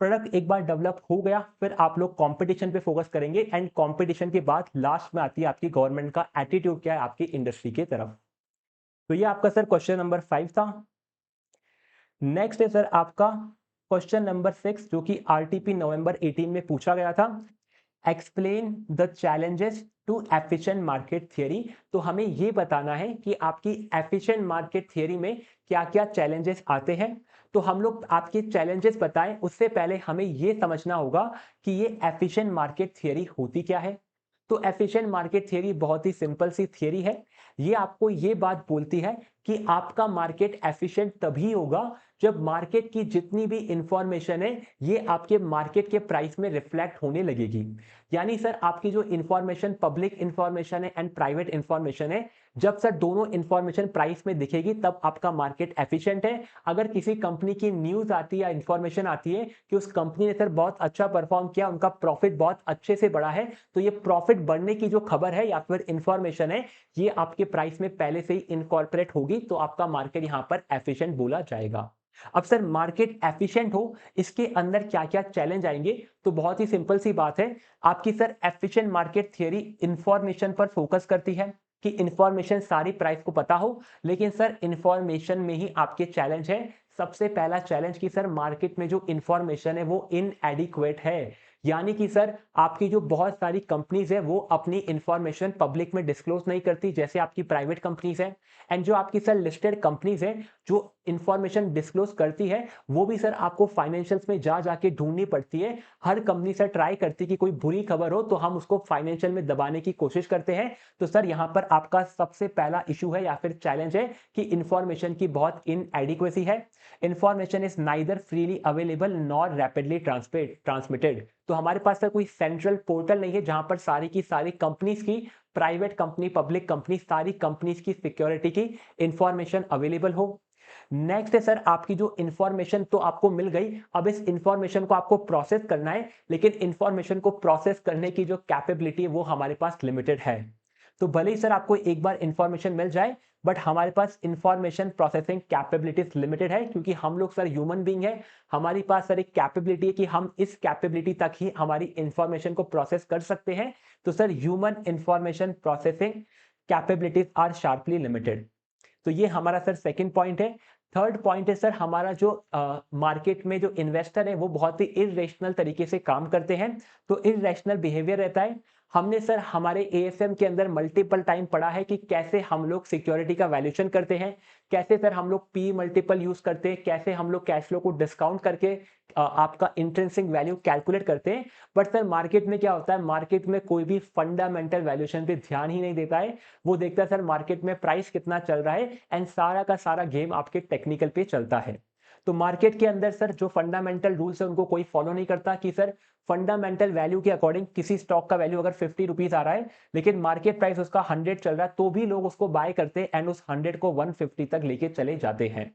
प्रोडक्ट एक बार डेवलप हो गया, फिर आप लोग कंपटीशन पे फोकस करेंगे एंड कंपटीशन के बाद लास्ट में आती है आपकी गवर्नमेंट का एटीट्यूड क्या है आपकी इंडस्ट्री की तरफ। तो ये आपका सर क्वेश्चन नंबर 5 था। नेक्स्ट है सर आपका क्वेश्चन नंबर 6, जो कि आरटीपी नवंबर 18 में पूछा गया था। Explain the challenges to efficient market theory. तो हमें ये बताना है कि आपकी एफिशिएंट मार्केट थियरी में क्या क्या चैलेंजेस आते हैं। तो हम लोग आपके चैलेंजेस बताएं, उससे पहले हमें ये समझना होगा कि ये एफिशिएंट मार्केट थियरी होती क्या है। तो एफिशिएंट मार्केट थियरी बहुत ही सिंपल सी थियरी है। ये आपको ये बात बोलती है कि आपका मार्केट एफिशिएंट तभी होगा जब मार्केट की जितनी भी इंफॉर्मेशन है ये आपके मार्केट के प्राइस में रिफ्लेक्ट होने लगेगी। यानी सर आपकी जो इंफॉर्मेशन पब्लिक इंफॉर्मेशन है एंड प्राइवेट इंफॉर्मेशन है, जब सर दोनों इंफॉर्मेशन प्राइस में दिखेगी तब आपका मार्केट एफिशिएंट है। अगर किसी कंपनी की न्यूज आती है या इंफॉर्मेशन आती है कि उस कंपनी ने सर बहुत अच्छा परफॉर्म किया, उनका प्रॉफिट बहुत अच्छे से बढ़ा है, तो ये प्रॉफिट बढ़ने की जो खबर है या फिर इंफॉर्मेशन है, ये आपके प्राइस में पहले से ही इनकॉर्पोरेट होगी, तो आपका मार्केट यहां पर एफिशिएंट बोला जाएगा। अब सर मार्केट एफिशिएंट हो, इसके अंदर क्या क्या चैलेंज आएंगे, तो बहुत ही सिंपल सी बात है। आपकी sir efficient market theory information पर फोकस करती है कि इंफॉर्मेशन सारी प्राइस को पता हो, लेकिन सर इंफॉर्मेशन में ही आपके चैलेंज है। सबसे पहला चैलेंज कि सर मार्केट में जो इंफॉर्मेशन है वो इनएडिक्वेट है, यानी कि सर आपकी जो बहुत सारी कंपनीज है वो अपनी इंफॉर्मेशन पब्लिक में डिस्क्लोज नहीं करती, जैसे आपकी प्राइवेट कंपनीज है। एंड जो आपकी सर लिस्टेड कंपनीज है जो इंफॉर्मेशन डिस्क्लोज करती है, वो भी सर आपको फाइनेंशियल्स में जा जाके ढूंढनी पड़ती है। हर कंपनी सर ट्राई करती है कि कोई बुरी खबर हो तो हम उसको फाइनेंशियल में दबाने की कोशिश करते हैं। तो सर यहाँ पर आपका सबसे पहला इशू है या फिर चैलेंज है कि इंफॉर्मेशन की बहुत इनएडिक्वेसी है। Information is neither freely available nor rapidly transmitted. तो हमारे पास सर कोई सेंट्रल पोर्टल नहीं है जहां पर सारी की सारी कंपनीज की, प्राइवेट कंपनी पब्लिक कंपनी, सारी कंपनीज की सिक्योरिटी की इंफॉर्मेशन अवेलेबल हो। नेक्स्ट है सर आपकी जो इंफॉर्मेशन तो आपको मिल गई, अब इस इंफॉर्मेशन को आपको प्रोसेस करना है, लेकिन इंफॉर्मेशन को प्रोसेस करने की जो कैपेबिलिटी है वो हमारे पास लिमिटेड है। तो भले ही सर आपको एक बार इंफॉर्मेशन मिल जाए, बट हमारे पास इंफॉर्मेशन प्रोसेसिंग कैपेबिलिटीज लिमिटेड है, क्योंकि हम लोग सर ह्यूमन बीइंग है। हमारे पास सर एक कैपेबिलिटी है कि हम इस कैपेबिलिटी तक ही हमारी इंफॉर्मेशन को प्रोसेस कर सकते हैं। तो sir human information processing capabilities are sharply limited. तो ये हमारा सर सेकंड पॉइंट है। थर्ड पॉइंट है सर हमारा जो मार्केट में जो इन्वेस्टर है वो बहुत ही इरेशनल तरीके से काम करते हैं, तो इरेशनल बिहेवियर रहता है। हमने सर हमारे एएफएम के अंदर मल्टीपल टाइम पढ़ा है कि कैसे हम लोग सिक्योरिटी का वैल्यूएशन करते हैं, कैसे सर हम लोग पी मल्टीपल यूज करते हैं, कैसे हम लोग कैश फ्लो को डिस्काउंट करके आपका इंट्रिंसिक वैल्यू कैलकुलेट करते हैं। बट सर मार्केट में क्या होता है, मार्केट में कोई भी फंडामेंटल वैल्यूएशन पे ध्यान ही नहीं देता है। वो देखता है सर मार्केट में प्राइस कितना चल रहा है एंड सारा का सारा गेम आपके टेक्निकल पे चलता है। तो मार्केट के अंदर सर जो फंडामेंटल रूल्स है उनको कोई फॉलो नहीं करता कि सर फंडामेंटल वैल्यू के अकॉर्डिंग किसी स्टॉक का वैल्यू अगर 50 रुपीज आ रहा है लेकिन मार्केट प्राइस उसका 100 चल रहा है, तो भी लोग उसको बाय करते हैं एंड उस 100 को 150 तक लेके चले जाते हैं।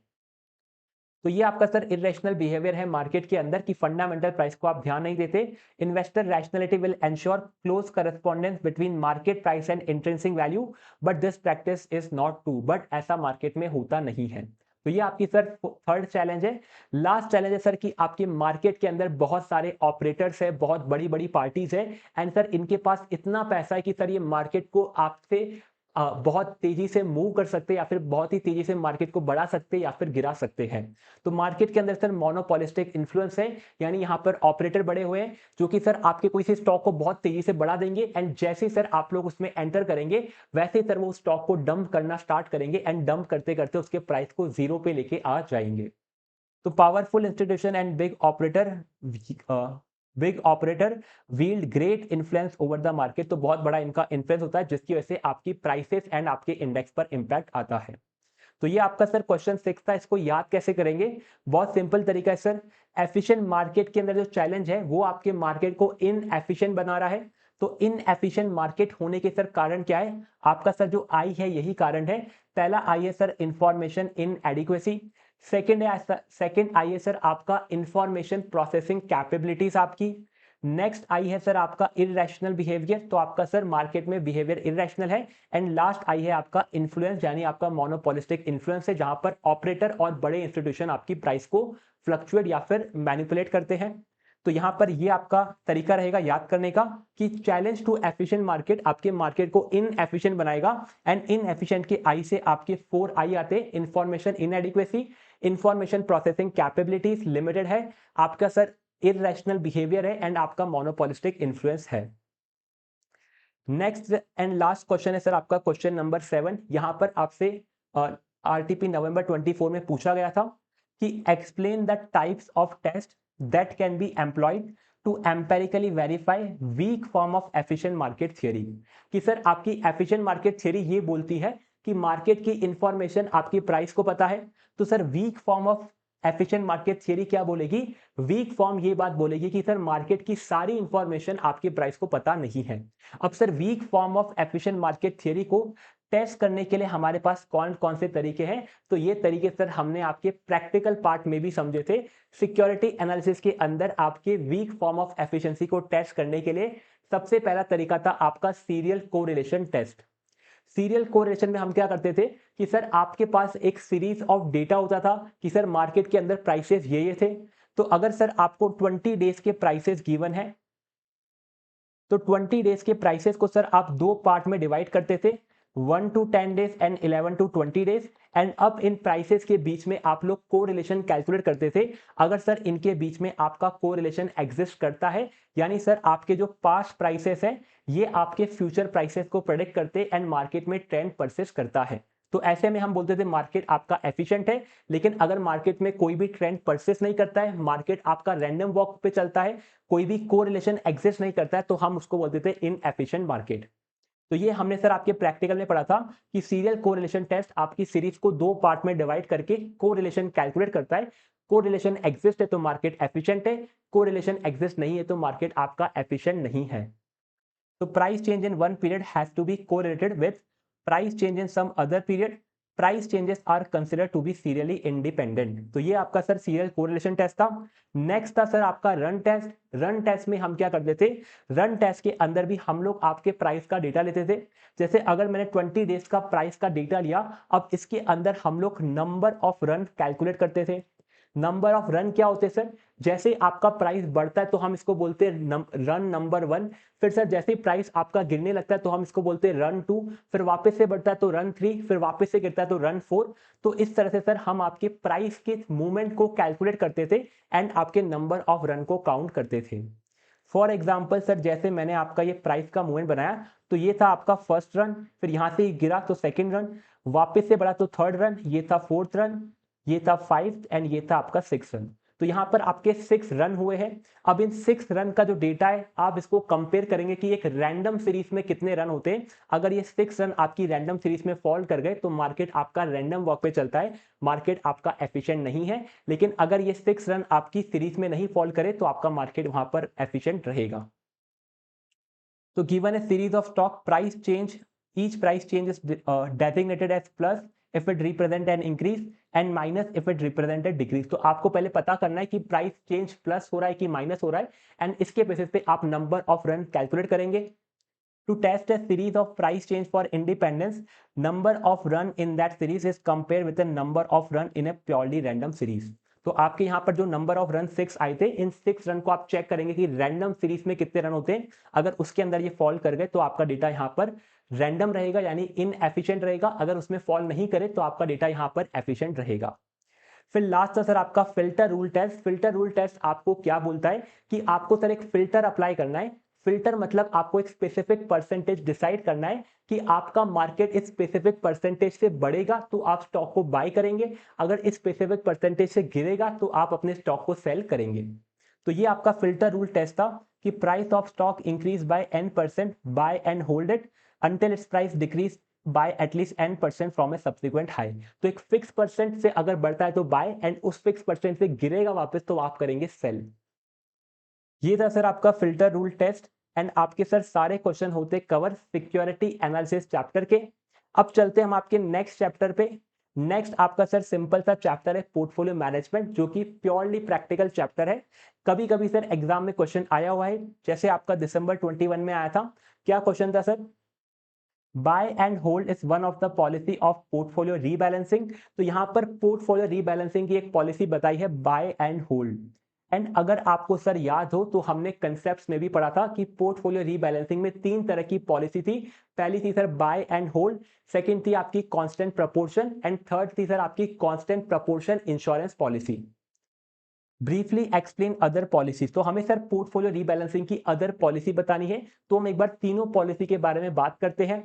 तो ये आपका सर इरेशनल बिहेवियर है मार्केट के अंदर कि फंडामेंटल प्राइस को आप ध्यान नहीं देते। Investor rationality will ensure close correspondence between market price and intrinsic value, but this practice is not true. But ऐसा मार्केट में होता नहीं है। तो ये आपकी सर थर्ड चैलेंज है। लास्ट चैलेंज है सर कि आपके मार्केट के अंदर बहुत सारे ऑपरेटर्स है, बहुत बड़ी बड़ी पार्टीज है एंड सर इनके पास इतना पैसा है कि सर ये मार्केट को आपसे बहुत तेजी से मूव कर सकते हैं या फिर बहुत ही तेजी से मार्केट को बढ़ा सकते हैं या फिर गिरा सकते हैं। तो मार्केट के अंदर सर मोनोपोलिस्टिक इन्फ्लुएंस है, यानी यहाँ पर ऑपरेटर बड़े हुए हैं जो कि सर आपके कोई से स्टॉक को बहुत तेजी से बढ़ा देंगे एंड जैसे सर आप लोग उसमें एंटर करेंगे वैसे सर वो स्टॉक को डंप करना स्टार्ट करेंगे एंड डंप करते करते उसके प्राइस को जीरो पे लेके आ जाएंगे। तो powerful institution and big operator wield great influence over the market. तो बहुत बड़ा इनका इन्फ्लुएंस होता है जिसकी वजह से आपकी प्राइसेस एंड आपके इंडेक्स पर इंपैक्ट आता है। तो ये आपका सर क्वेश्चन 6 था। इसको याद कैसे करेंगे, बहुत सिंपल तरीका है सर। एफिशिएंट मार्केट के अंदर जो चैलेंज है वो आपके मार्केट को इनएफिशिएंट बना रहा है। तो इनएफिशिएंट मार्केट होने के सर कारण क्या है, आपका सर जो आई है यही कारण है। पहला आई है sir information in adequacy. Second I है सर आपका इंफॉर्मेशन प्रोसेसिंग कैपेबिलिटीज आपकी। नेक्स्ट आई है सर आपका इरेशनल बिहेवियर। तो आपका सर मार्केट में बिहेवियर इरेशनल है। एंड लास्ट आई है आपका इन्फ्लुएंस, यानी आपका मोनोपोलिस्टिक इन्फ्लुएंस है जहां पर ऑपरेटर और बड़े इंस्टीट्यूशन आपकी प्राइस को फ्लक्चुएट या फिर मैनिपुलेट करते हैं। तो यहां पर ये आपका तरीका रहेगा याद करने का कि चैलेंज टू एफिशिएंट मार्केट आपके मार्केट को इनएफिशिएंट बनाएगा एंड इनएफिशिएंट के आई से आपके 4 आई आते हैं। Information inadequacy, information processing capabilities limited है, आपका सर इरेशनल बिहेवियर है एंड आपका मोनोपोलिस्टिक इन्फ्लुएंस है। नेक्स्ट एंड लास्ट क्वेश्चन है सर आपका क्वेश्चन नंबर 7। यहां पर आपसे आरटीपी नवंबर 24 में पूछा गया था कि explain the types of test that can be employed to empirically verify weak form of efficient market theory. कि सर आपकी एफिशिएंट मार्केट थियरी ये बोलती है कि मार्केट की इंफॉर्मेशन आपकी प्राइस को पता है। तो sir week form of efficient market theory क्या बोलेगी, वीक फॉर्म ये बात बोलेगी कि सर मार्केट की सारी इंफॉर्मेशन आपके प्राइस को पता नहीं है। अब sir week form of efficient market theory को टेस्ट करने के लिए हमारे पास कौन कौन से तरीके हैं, तो ये तरीके सर हमने आपके प्रैक्टिकल पार्ट में भी समझे थे। सिक्योरिटी एनालिसिस के अंदर आपके वीक फॉर्म ऑफ एफिशिएंसी को टेस्ट करने के लिए सबसे पहला तरीका था आपका serial correlation test. Serial correlation में हम क्या करते थे कि सर आपके पास एक सीरीज ऑफ डेटा होता था कि सर मार्केट के अंदर प्राइसेस ये थे। तो अगर सर आपको 20 डेज के प्राइसेस गिवन है तो 20 डेज के प्राइसेस को सर आप दो पार्ट में डिवाइड करते थे, 1 to 10 days and 11 to 20 days. And अब इन प्राइसेस के बीच में आप लोग कोरिलेशन कैलकुलेट करते थे। अगर सर इनके बीच में आपका कोरिलेशन एग्जिस्ट करता है, यानी सर आपके जो पास्ट प्राइसेस है ये आपके फ्यूचर प्राइसेस को प्रेडिक्ट करते एंड मार्केट में ट्रेंड परसिस्ट करता है, तो ऐसे में हम बोलते थे मार्केट आपका एफिशिएंट है। लेकिन अगर मार्केट में कोई भी ट्रेंड परसिस्ट नहीं करता है, मार्केट आपका रैंडम वॉक पे चलता है, कोई भी कोरिलेशन एग्जिस्ट नहीं करता है, तो हम उसको बोलते थे इनएफिशिएंट मार्केट। तो ये हमने सर आपके प्रैक्टिकल में पढ़ा था कि सीरियल कोरिलेशन टेस्ट आपकी सीरीज को दो पार्ट में डिवाइड करके कोरिलेशन कैलकुलेट करता है। कोरिलेशन एग्जिस्ट है तो मार्केट एफिशिएंट है, कोरिलेशन एग्जिस्ट नहीं है तो मार्केट आपका एफिशिएंट नहीं है। तो price change in one period has to be correlated with price change in some other period. Price changes are considered to be serially independent. तो ये आपका सर सीरियल कोरिलेशन टेस्ट था। नेक्स्ट था sir आपका run test. Run test में हम क्या करते थे, रन टेस्ट के अंदर भी हम लोग आपके प्राइस का डेटा लेते थे। जैसे अगर मैंने 20 डेज का प्राइस का डेटा लिया, अब इसके अंदर हम लोग नंबर ऑफ रन कैलकुलेट करते थे। नंबर ऑफ रन क्या होते हैं सर, जैसे आपका प्राइस बढ़ता है तो हम इसको बोलते हैं रन नंबर 1। फिर सर जैसे प्राइस आपका गिरने लगता है तो हम इसको बोलते हैं रन 2। फिर वापस से बढ़ता है तो रन 3, फिर वापस से गिरता है तो रन 4। तो इस तरह से सर हम आपके प्राइस के मूवमेंट को कैलकुलेट करते थे एंड आपके नंबर ऑफ रन को काउंट करते थे। फॉर एग्जाम्पल सर जैसे मैंने आपका ये प्राइस का मूवमेंट बनाया, तो ये था आपका फर्स्ट रन, फिर यहाँ से गिरा तो सेकेंड रन, वापस से बढ़ा तो थर्ड रन, ये था फोर्थ रन, ये था फाइव्थ एंड ये था आपका सिक्स रन। तो यहाँ पर आपके 6 रन हुए हैं। अब इन 6 रन का जो डेटा है आप इसको कंपेयर करेंगे कि एक रैंडम सीरीज में कितने रन होते हैं। अगर ये 6 रन आपकी रैंडम सीरीज में फॉल कर गए तो मार्केट आपका रैंडम वॉक पे चलता है, मार्केट आपका एफिशिएंट नहीं है। लेकिन अगर ये 6 रन आपकी सीरीज में नहीं फॉल करे तो आपका मार्केट वहां पर एफिशिएंट रहेगा। तो given a series of stock price change, each price change is designated as plus if it represent an increase and minus if it represent a decrease। तो आपको पहले पता करना है कि प्राइस चेंज प्लस हो रहा है कि माइनस हो रहा है, एंड इसके बेसिस पे आप नंबर ऑफ रन कैलकुलेट करेंगे। To test a series of price change for independence, number of run in that series is compared with the number of run in a purely random series। तो आपके यहाँ पर जो number of run 6 आए थे, इन 6 run को आप check करेंगे कि रैंडम सीरीज में कितने रन होते हैं। अगर उसके अंदर ये फॉल कर गए तो आपका डेटा यहाँ पर रैंडम रहेगा यानी इनएफिशिएंट रहेगा, अगर उसमें फॉल नहीं करे तो आपका डेटा यहाँ पर एफिशिएंट रहेगा। फिर लास्ट है सर आपका filter rule test. Filter rule test आपको क्या बोलता है कि आपको सर एक फिल्टर अप्लाई करना है। फिल्टर मतलब आपको एक स्पेसिफिक परसेंटेज डिसाइड करना है कि आपका मार्केट इस स्पेसिफिक परसेंटेज से बढ़ेगा तो आप स्टॉक को बाय करेंगे, अगर इस स्पेसिफिक परसेंटेज से गिरेगा तो आप अपने स्टॉक को सेल करेंगे। तो ये आपका फिल्टर रूल टेस्ट था कि price of stock increase by n%, buy and hold it until its price decrease by at least n% from a subsequent high. तो एक फिक्स परसेंट से अगर बढ़ता है तो बाय, एंड उस फिक्स परसेंट से गिरेगा वापस तो आप करेंगे सेल। ये था सर आपका फिल्टर रूल टेस्ट, एंड आपके सर सारे क्वेश्चन होते कवर सिक्योरिटी एनालिसिस चैप्टर के। अब चलते हम आपके नेक्स्ट चैप्टर पे। नेक्स्ट आपका सर सिंपल सा चैप्टर है पोर्टफोलियो मैनेजमेंट, जो कि प्योरली प्रैक्टिकल चैप्टर है। कभी कभी सर एग्जाम में क्वेश्चन आया हुआ है, जैसे आपका दिसंबर 21 में आया था। क्या क्वेश्चन था sir? Buy and hold is one of the policy of portfolio rebalancing. तो यहां पर पोर्टफोलियो रीबैलेंसिंग की एक पॉलिसी बताई है बाय एंड होल्ड। एंड अगर आपको सर याद हो तो हमने कंसेप्ट्स में भी पढ़ा था कि पोर्टफोलियो रीबैलेंसिंग में 3 तरह की पॉलिसी थी। पहली थी sir buy and hold, second थी आपकी कांस्टेंट प्रपोर्शन, एंड थर्ड थी सर आपकी constant proportion insurance policy. Briefly explain other policies. तो हमें सर पोर्टफोलियो रीबैलेंसिंग की अदर पॉलिसी बतानी है, तो हम एक बार तीनों पॉलिसी के बारे में बात करते हैं।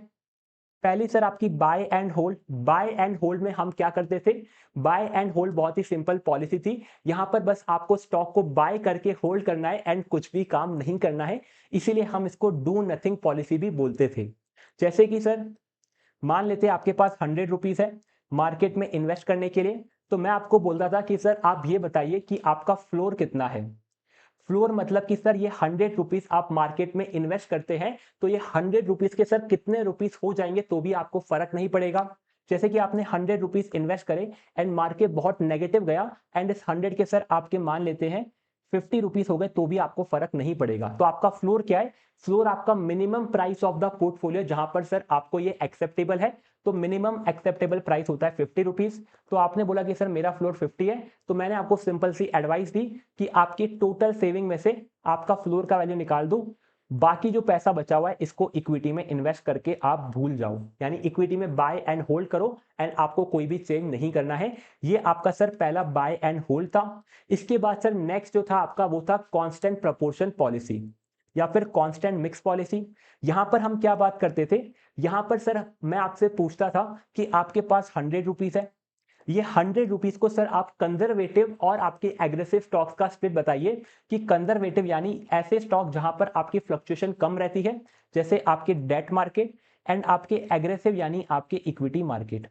पहली सर आपकी buy and hold. Buy and hold में हम क्या करते थे? बाय एंड होल्ड बहुत ही सिंपल पॉलिसी थी। यहां पर बस आपको स्टॉक को बाय करके होल्ड करना है एंड कुछ भी काम नहीं करना है, इसीलिए हम इसको डू नथिंग पॉलिसी भी बोलते थे। जैसे कि सर मान लेते हैं आपके पास 100 रुपीज है मार्केट में इन्वेस्ट करने के लिए, तो मैं आपको बोलता था कि सर आप ये बताइए कि आपका फ्लोर कितना है। फ्लोर मतलब कि सर ये 100 रुपीज आप मार्केट में इन्वेस्ट करते हैं, तो ये 100 रुपीज के सर कितने रुपीज हो जाएंगे तो भी आपको फर्क नहीं पड़ेगा। जैसे कि आपने 100 रुपीज इन्वेस्ट करे एंड मार्केट बहुत नेगेटिव गया, एंड इस 100 के सर आपके मान लेते हैं 50 रुपीज हो गए तो भी आपको फर्क नहीं पड़ेगा। तो आपका फ्लोर क्या है? फ्लोर आपका minimum price of the portfolio, जहां पर सर आपको ये एक्सेप्टेबल है। तो मिनिमम एक्सेप्टेबल प्राइस होता है 50 रुपीज। तो आपने बोला कि सर मेरा फ्लोर 50 है, तो मैंने आपको सिंपल सी एडवाइस दी कि आपकी टोटल सेविंग में से आपका फ्लोर का वैल्यू निकाल दो, बाकी जो पैसा बचा हुआ है इसको इक्विटी में इन्वेस्ट करके आप भूल जाओ, यानी इक्विटी में बाय एंड होल्ड करो एंड आपको कोई भी चेंज नहीं करना है। ये आपका सर पहला बाय एंड होल्ड था। इसके बाद सर नेक्स्ट जो था आपका वो था कांस्टेंट प्रपोर्शन पॉलिसी या फिर कांस्टेंट मिक्स पॉलिसी। यहां पर हम क्या बात करते थे? यहां पर सर मैं आपसे पूछता था कि आपके पास 100 रुपीज है, ये 100 रुपीज को सर आप कंजर्वेटिव और आपके एग्रेसिव स्टॉक्स का स्प्लिट बताइए। कि कंजर्वेटिव यानी ऐसे स्टॉक जहां पर आपकी फ्लक्चुएशन कम रहती है, जैसे आपके डेट मार्केट, एंड आपके एग्रेसिव यानी आपके इक्विटी मार्केट।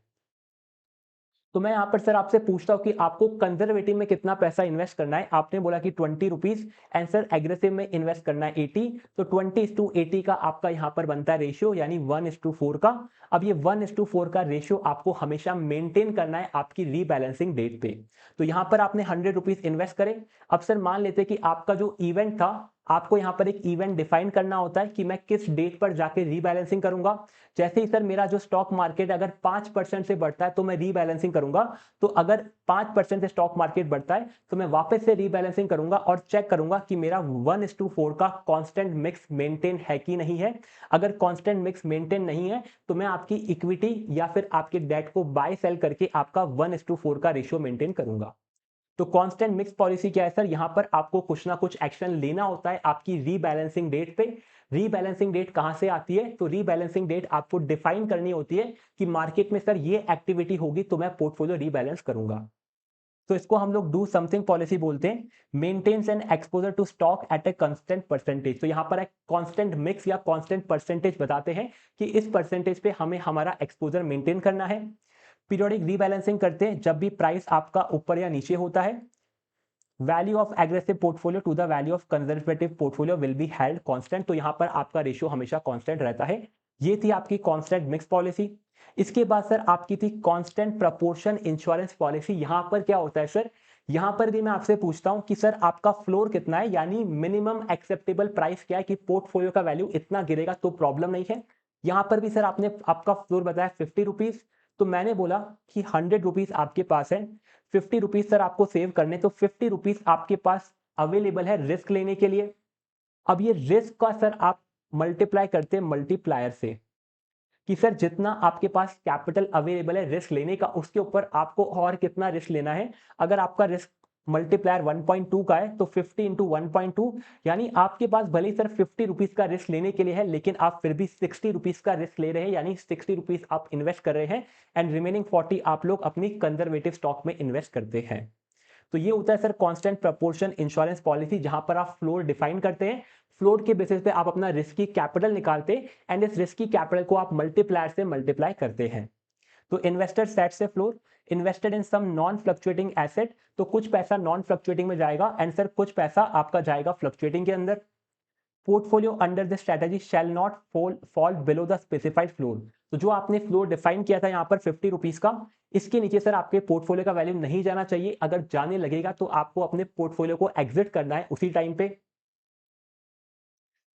तो मैं यहां पर सर आपसे पूछता हूं कि आपको कंजर्वेटिव में कितना पैसा इन्वेस्ट करना है। आपने बोला कि 20 रुपीज, एंड सर एग्रेसिव में इन्वेस्ट करना है 80। तो 20:80 का आपका यहां पर बनता है रेशियो, यानी 1:4 का। अब ये 1:4 का रेशियो आपको हमेशा मेंटेन करना है आपकी रीबैलेंसिंग डेट पे। तो यहां पर आपने 100 रुपीज इन्वेस्ट करे। अब सर मान लेते कि आपका जो इवेंट था, आपको यहां पर एक इवेंट डिफाइन करना होता है कि मैं किस डेट पर जाके रीबैलेंसिंग करूंगा। जैसे ही सर मेरा जो स्टॉक मार्केट अगर 5% से बढ़ता है तो मैं रीबैलेंसिंग करूंगा। तो अगर 5% से स्टॉक मार्केट बढ़ता है तो मैं वापस से रीबैलेंसिंग करूंगा और चेक करूंगा कि मेरा 1:4 का कांस्टेंट मिक्स मेंटेन है कि नहीं है। अगर कांस्टेंट मिक्स मेंटेन नहीं है तो मैं आपकी इक्विटी या फिर आपके डेट को बाय सेल करके आपका 1:4 का रेशियो मेंटेन करूंगा। तो कांस्टेंट मिक्स पॉलिसी क्या है सर, यहाँ पर आपको कुछ ना कुछ एक्शन लेना होता है आपकी रीबैलेंसिंग डेट पे। रीबैलेंसिंग डेट कहां से आती है, तो रीबैलेंसिंग डेट आपको डिफाइन करनी होती है कि मार्केट में सर ये एक्टिविटी होगी तो मैं पोर्टफोलियो रीबैलेंस करूंगा। तो इसको हम लोग डू समथिंग पॉलिसी बोलते हैं। Maintains an exposure to stock at a constant percentage, तो यहाँ पर एक कांस्टेंट मिक्स या कांस्टेंट परसेंटेज बताते हैं कि इस परसेंटेज पे हमें हमारा एक्सपोजर मेंटेन करना है। पीरियोडिक रीबैलेंसिंग करते हैं जब भी प्राइस आपका ऊपर या नीचे होता है। Value of aggressive portfolio to the value of conservative portfolio will be held constant, तो यहाँ पर आपका रेशियो हमेशा कांस्टेंट रहता है। ये थी आपकी कांस्टेंट मिक्स पॉलिसी। इसके बाद सर आपकी थी कांस्टेंट प्रपोर्शन इंश्योरेंस पॉलिसी। यहाँ पर क्या होता है सर, यहाँ पर भी मैं आपसे पूछता हूँ कि सर आपका फ्लोर कितना है, यानी मिनिमम एक्सेप्टेबल प्राइस क्या है कि पोर्टफोलियो का वैल्यू इतना गिरेगा तो प्रॉब्लम नहीं है। यहाँ पर भी सर आपने आपका फ्लोर बताया 50 रुपीज, तो मैंने बोला कि 100 रुपीज आपके पास है, 50 रुपीज सर आपको सेव करने, तो 50 रुपीज आपके पास अवेलेबल है रिस्क लेने के लिए। अब ये रिस्क का सर आप मल्टीप्लाई करते हैं मल्टीप्लायर से कि सर जितना आपके पास कैपिटल अवेलेबल है रिस्क लेने का, उसके ऊपर आपको और कितना रिस्क लेना है। अगर आपका रिस्क मल्टीप्लायर 1.2 का है तो 50 इंटू 1.2, यानी आपके पास भले ही सर 50 रुपीज का रिस्क लेने के लिए है, लेकिन आप फिर भी 60 रुपीज का रिस्क ले रहे हैं, यानी 60 रुपीज आप इन्वेस्ट कर रहे हैं एंड रिमेनिंग 40 आप लोग अपनी कंजर्वेटिव स्टॉक में इन्वेस्ट करते हैं। तो ये होता है sir constant proportion insurance policy, जहां पर आप फ्लोर डिफाइन करते हैं। फ्लोर के बेसिस पे आप अपना रिस्की कैपिटल निकालते हैं एंड इस रिस्की कैपिटल को आप मल्टीप्लायर से मल्टीप्लाई करते हैं। तो इन्वेस्टर सेट से floor invested in some non fluctuating asset, तो कुछ पैसा नॉन फ्लक्चुएटिंग में जाएगा एंड सर कुछ पैसा आपका जाएगा फ्लक्चुएटिंग के अंदर। Portfolio under this strategy shall not fall below the specified floor, तो जो आपने फ्लोर डिफाइन किया था यहाँ पर 50 रुपीज का, इसके नीचे सर आपके पोर्टफोलियो का वैल्यू नहीं जाना चाहिए। अगर जाने लगेगा तो आपको अपने पोर्टफोलियो को एग्जिट करना है उसी टाइम पे।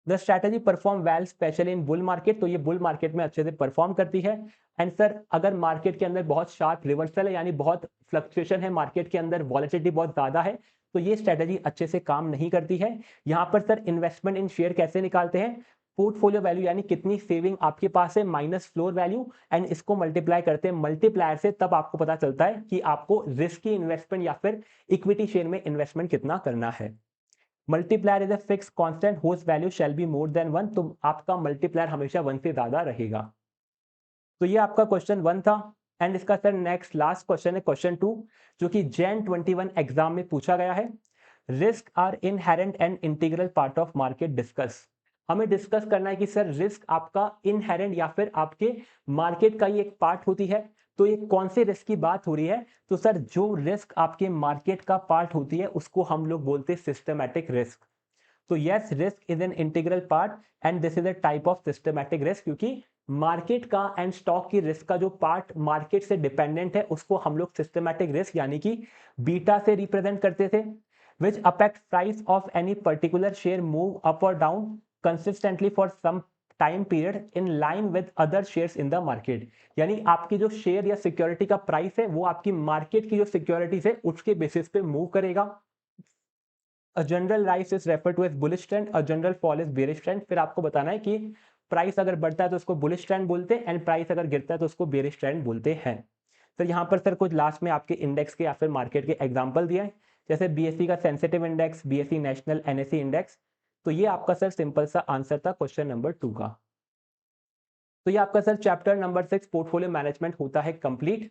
The strategy perform well specially in bull market, तो ये बुल मार्केट में अच्छे से परफॉर्म करती है। एंड सर अगर मार्केट के अंदर बहुत शार्प रिवर्सल है, यानी बहुत फ्लक्चुएशन है मार्केट के अंदर, वॉलेटिलिटी बहुत ज्यादा है, तो ये स्ट्रैटेजी अच्छे से काम नहीं करती है। यहाँ पर सर इन्वेस्टमेंट इन शेयर कैसे निकालते हैं, पोर्टफोलियो वैल्यू यानी कितनी सेविंग आपके पास है माइनस फ्लोर वैल्यू, एंड इसको मल्टीप्लाई करते हैं मल्टीप्लायर से, तब आपको पता चलता है कि आपको रिस्की इन्वेस्टमेंट या फिर इक्विटी शेयर में इन्वेस्टमेंट कितना करना है। Multiplier is a fix constant whose value shall be more than 1, तो आपका मल्टीप्लायर हमेशा 1 से ज्यादा रहेगा। तो ये आपका क्वेश्चन 1 था। एंड इसका सर नेक्स्ट लास्ट क्वेश्चन है क्वेश्चन 2, जो कि जैन 21 एग्जाम में पूछा गया है। Risk are inherent and integral part of market discuss. हमें डिस्कस करना है कि सर रिस्क आपका इनहेरेंट या फिर आपके मार्केट का ही एक पार्ट होती है, तो ये कौन से रिस्क की बात हो रही है, तो सर जो रिस्क आपके मार्केट का पार्ट होती है उसको हम लोग बोलते हैं सिस्टमैटिक रिस्क। तो yes, risk is an integral part and this is a type of systematic risk, क्योंकि मार्केट का एंड स्टॉक की रिस्क का जो पार्ट मार्केट से डिपेंडेंट है उसको हम लोग सिस्टमैटिक रिस्क यानी कि बीटा से रिप्रेजेंट करते थे। Which affect price of any particular share move up or down consistently for some time period in line with other shares in the market, यानी आपकी जो शेयर या सिक्योरिटी का प्राइस है वो आपकी मार्केट की जो सिक्योरिटीज है उसके बेसिस पे मूव करेगा। A general rise is refer to as bullish trend, a general fall is bearish trend. फिर आपको बताना है कि प्राइस अगर बढ़ता है तो उसको बुलिश ट्रेंड बोलते हैं एंड प्राइस अगर गिरता है तो उसको बेरिश ट्रेंड बोलते हैं। तो यहाँ पर सर कुछ लास्ट में आपके इंडेक्स के या फिर मार्केट के एग्जांपल दिए हैं, जैसे बीएससी का sensitive index, BSc national, NSC index. तो ये आपका सर सिंपल सा आंसर था क्वेश्चन नंबर 2 का। तो ये आपका sir chapter number 6 portfolio management होता है कंप्लीट।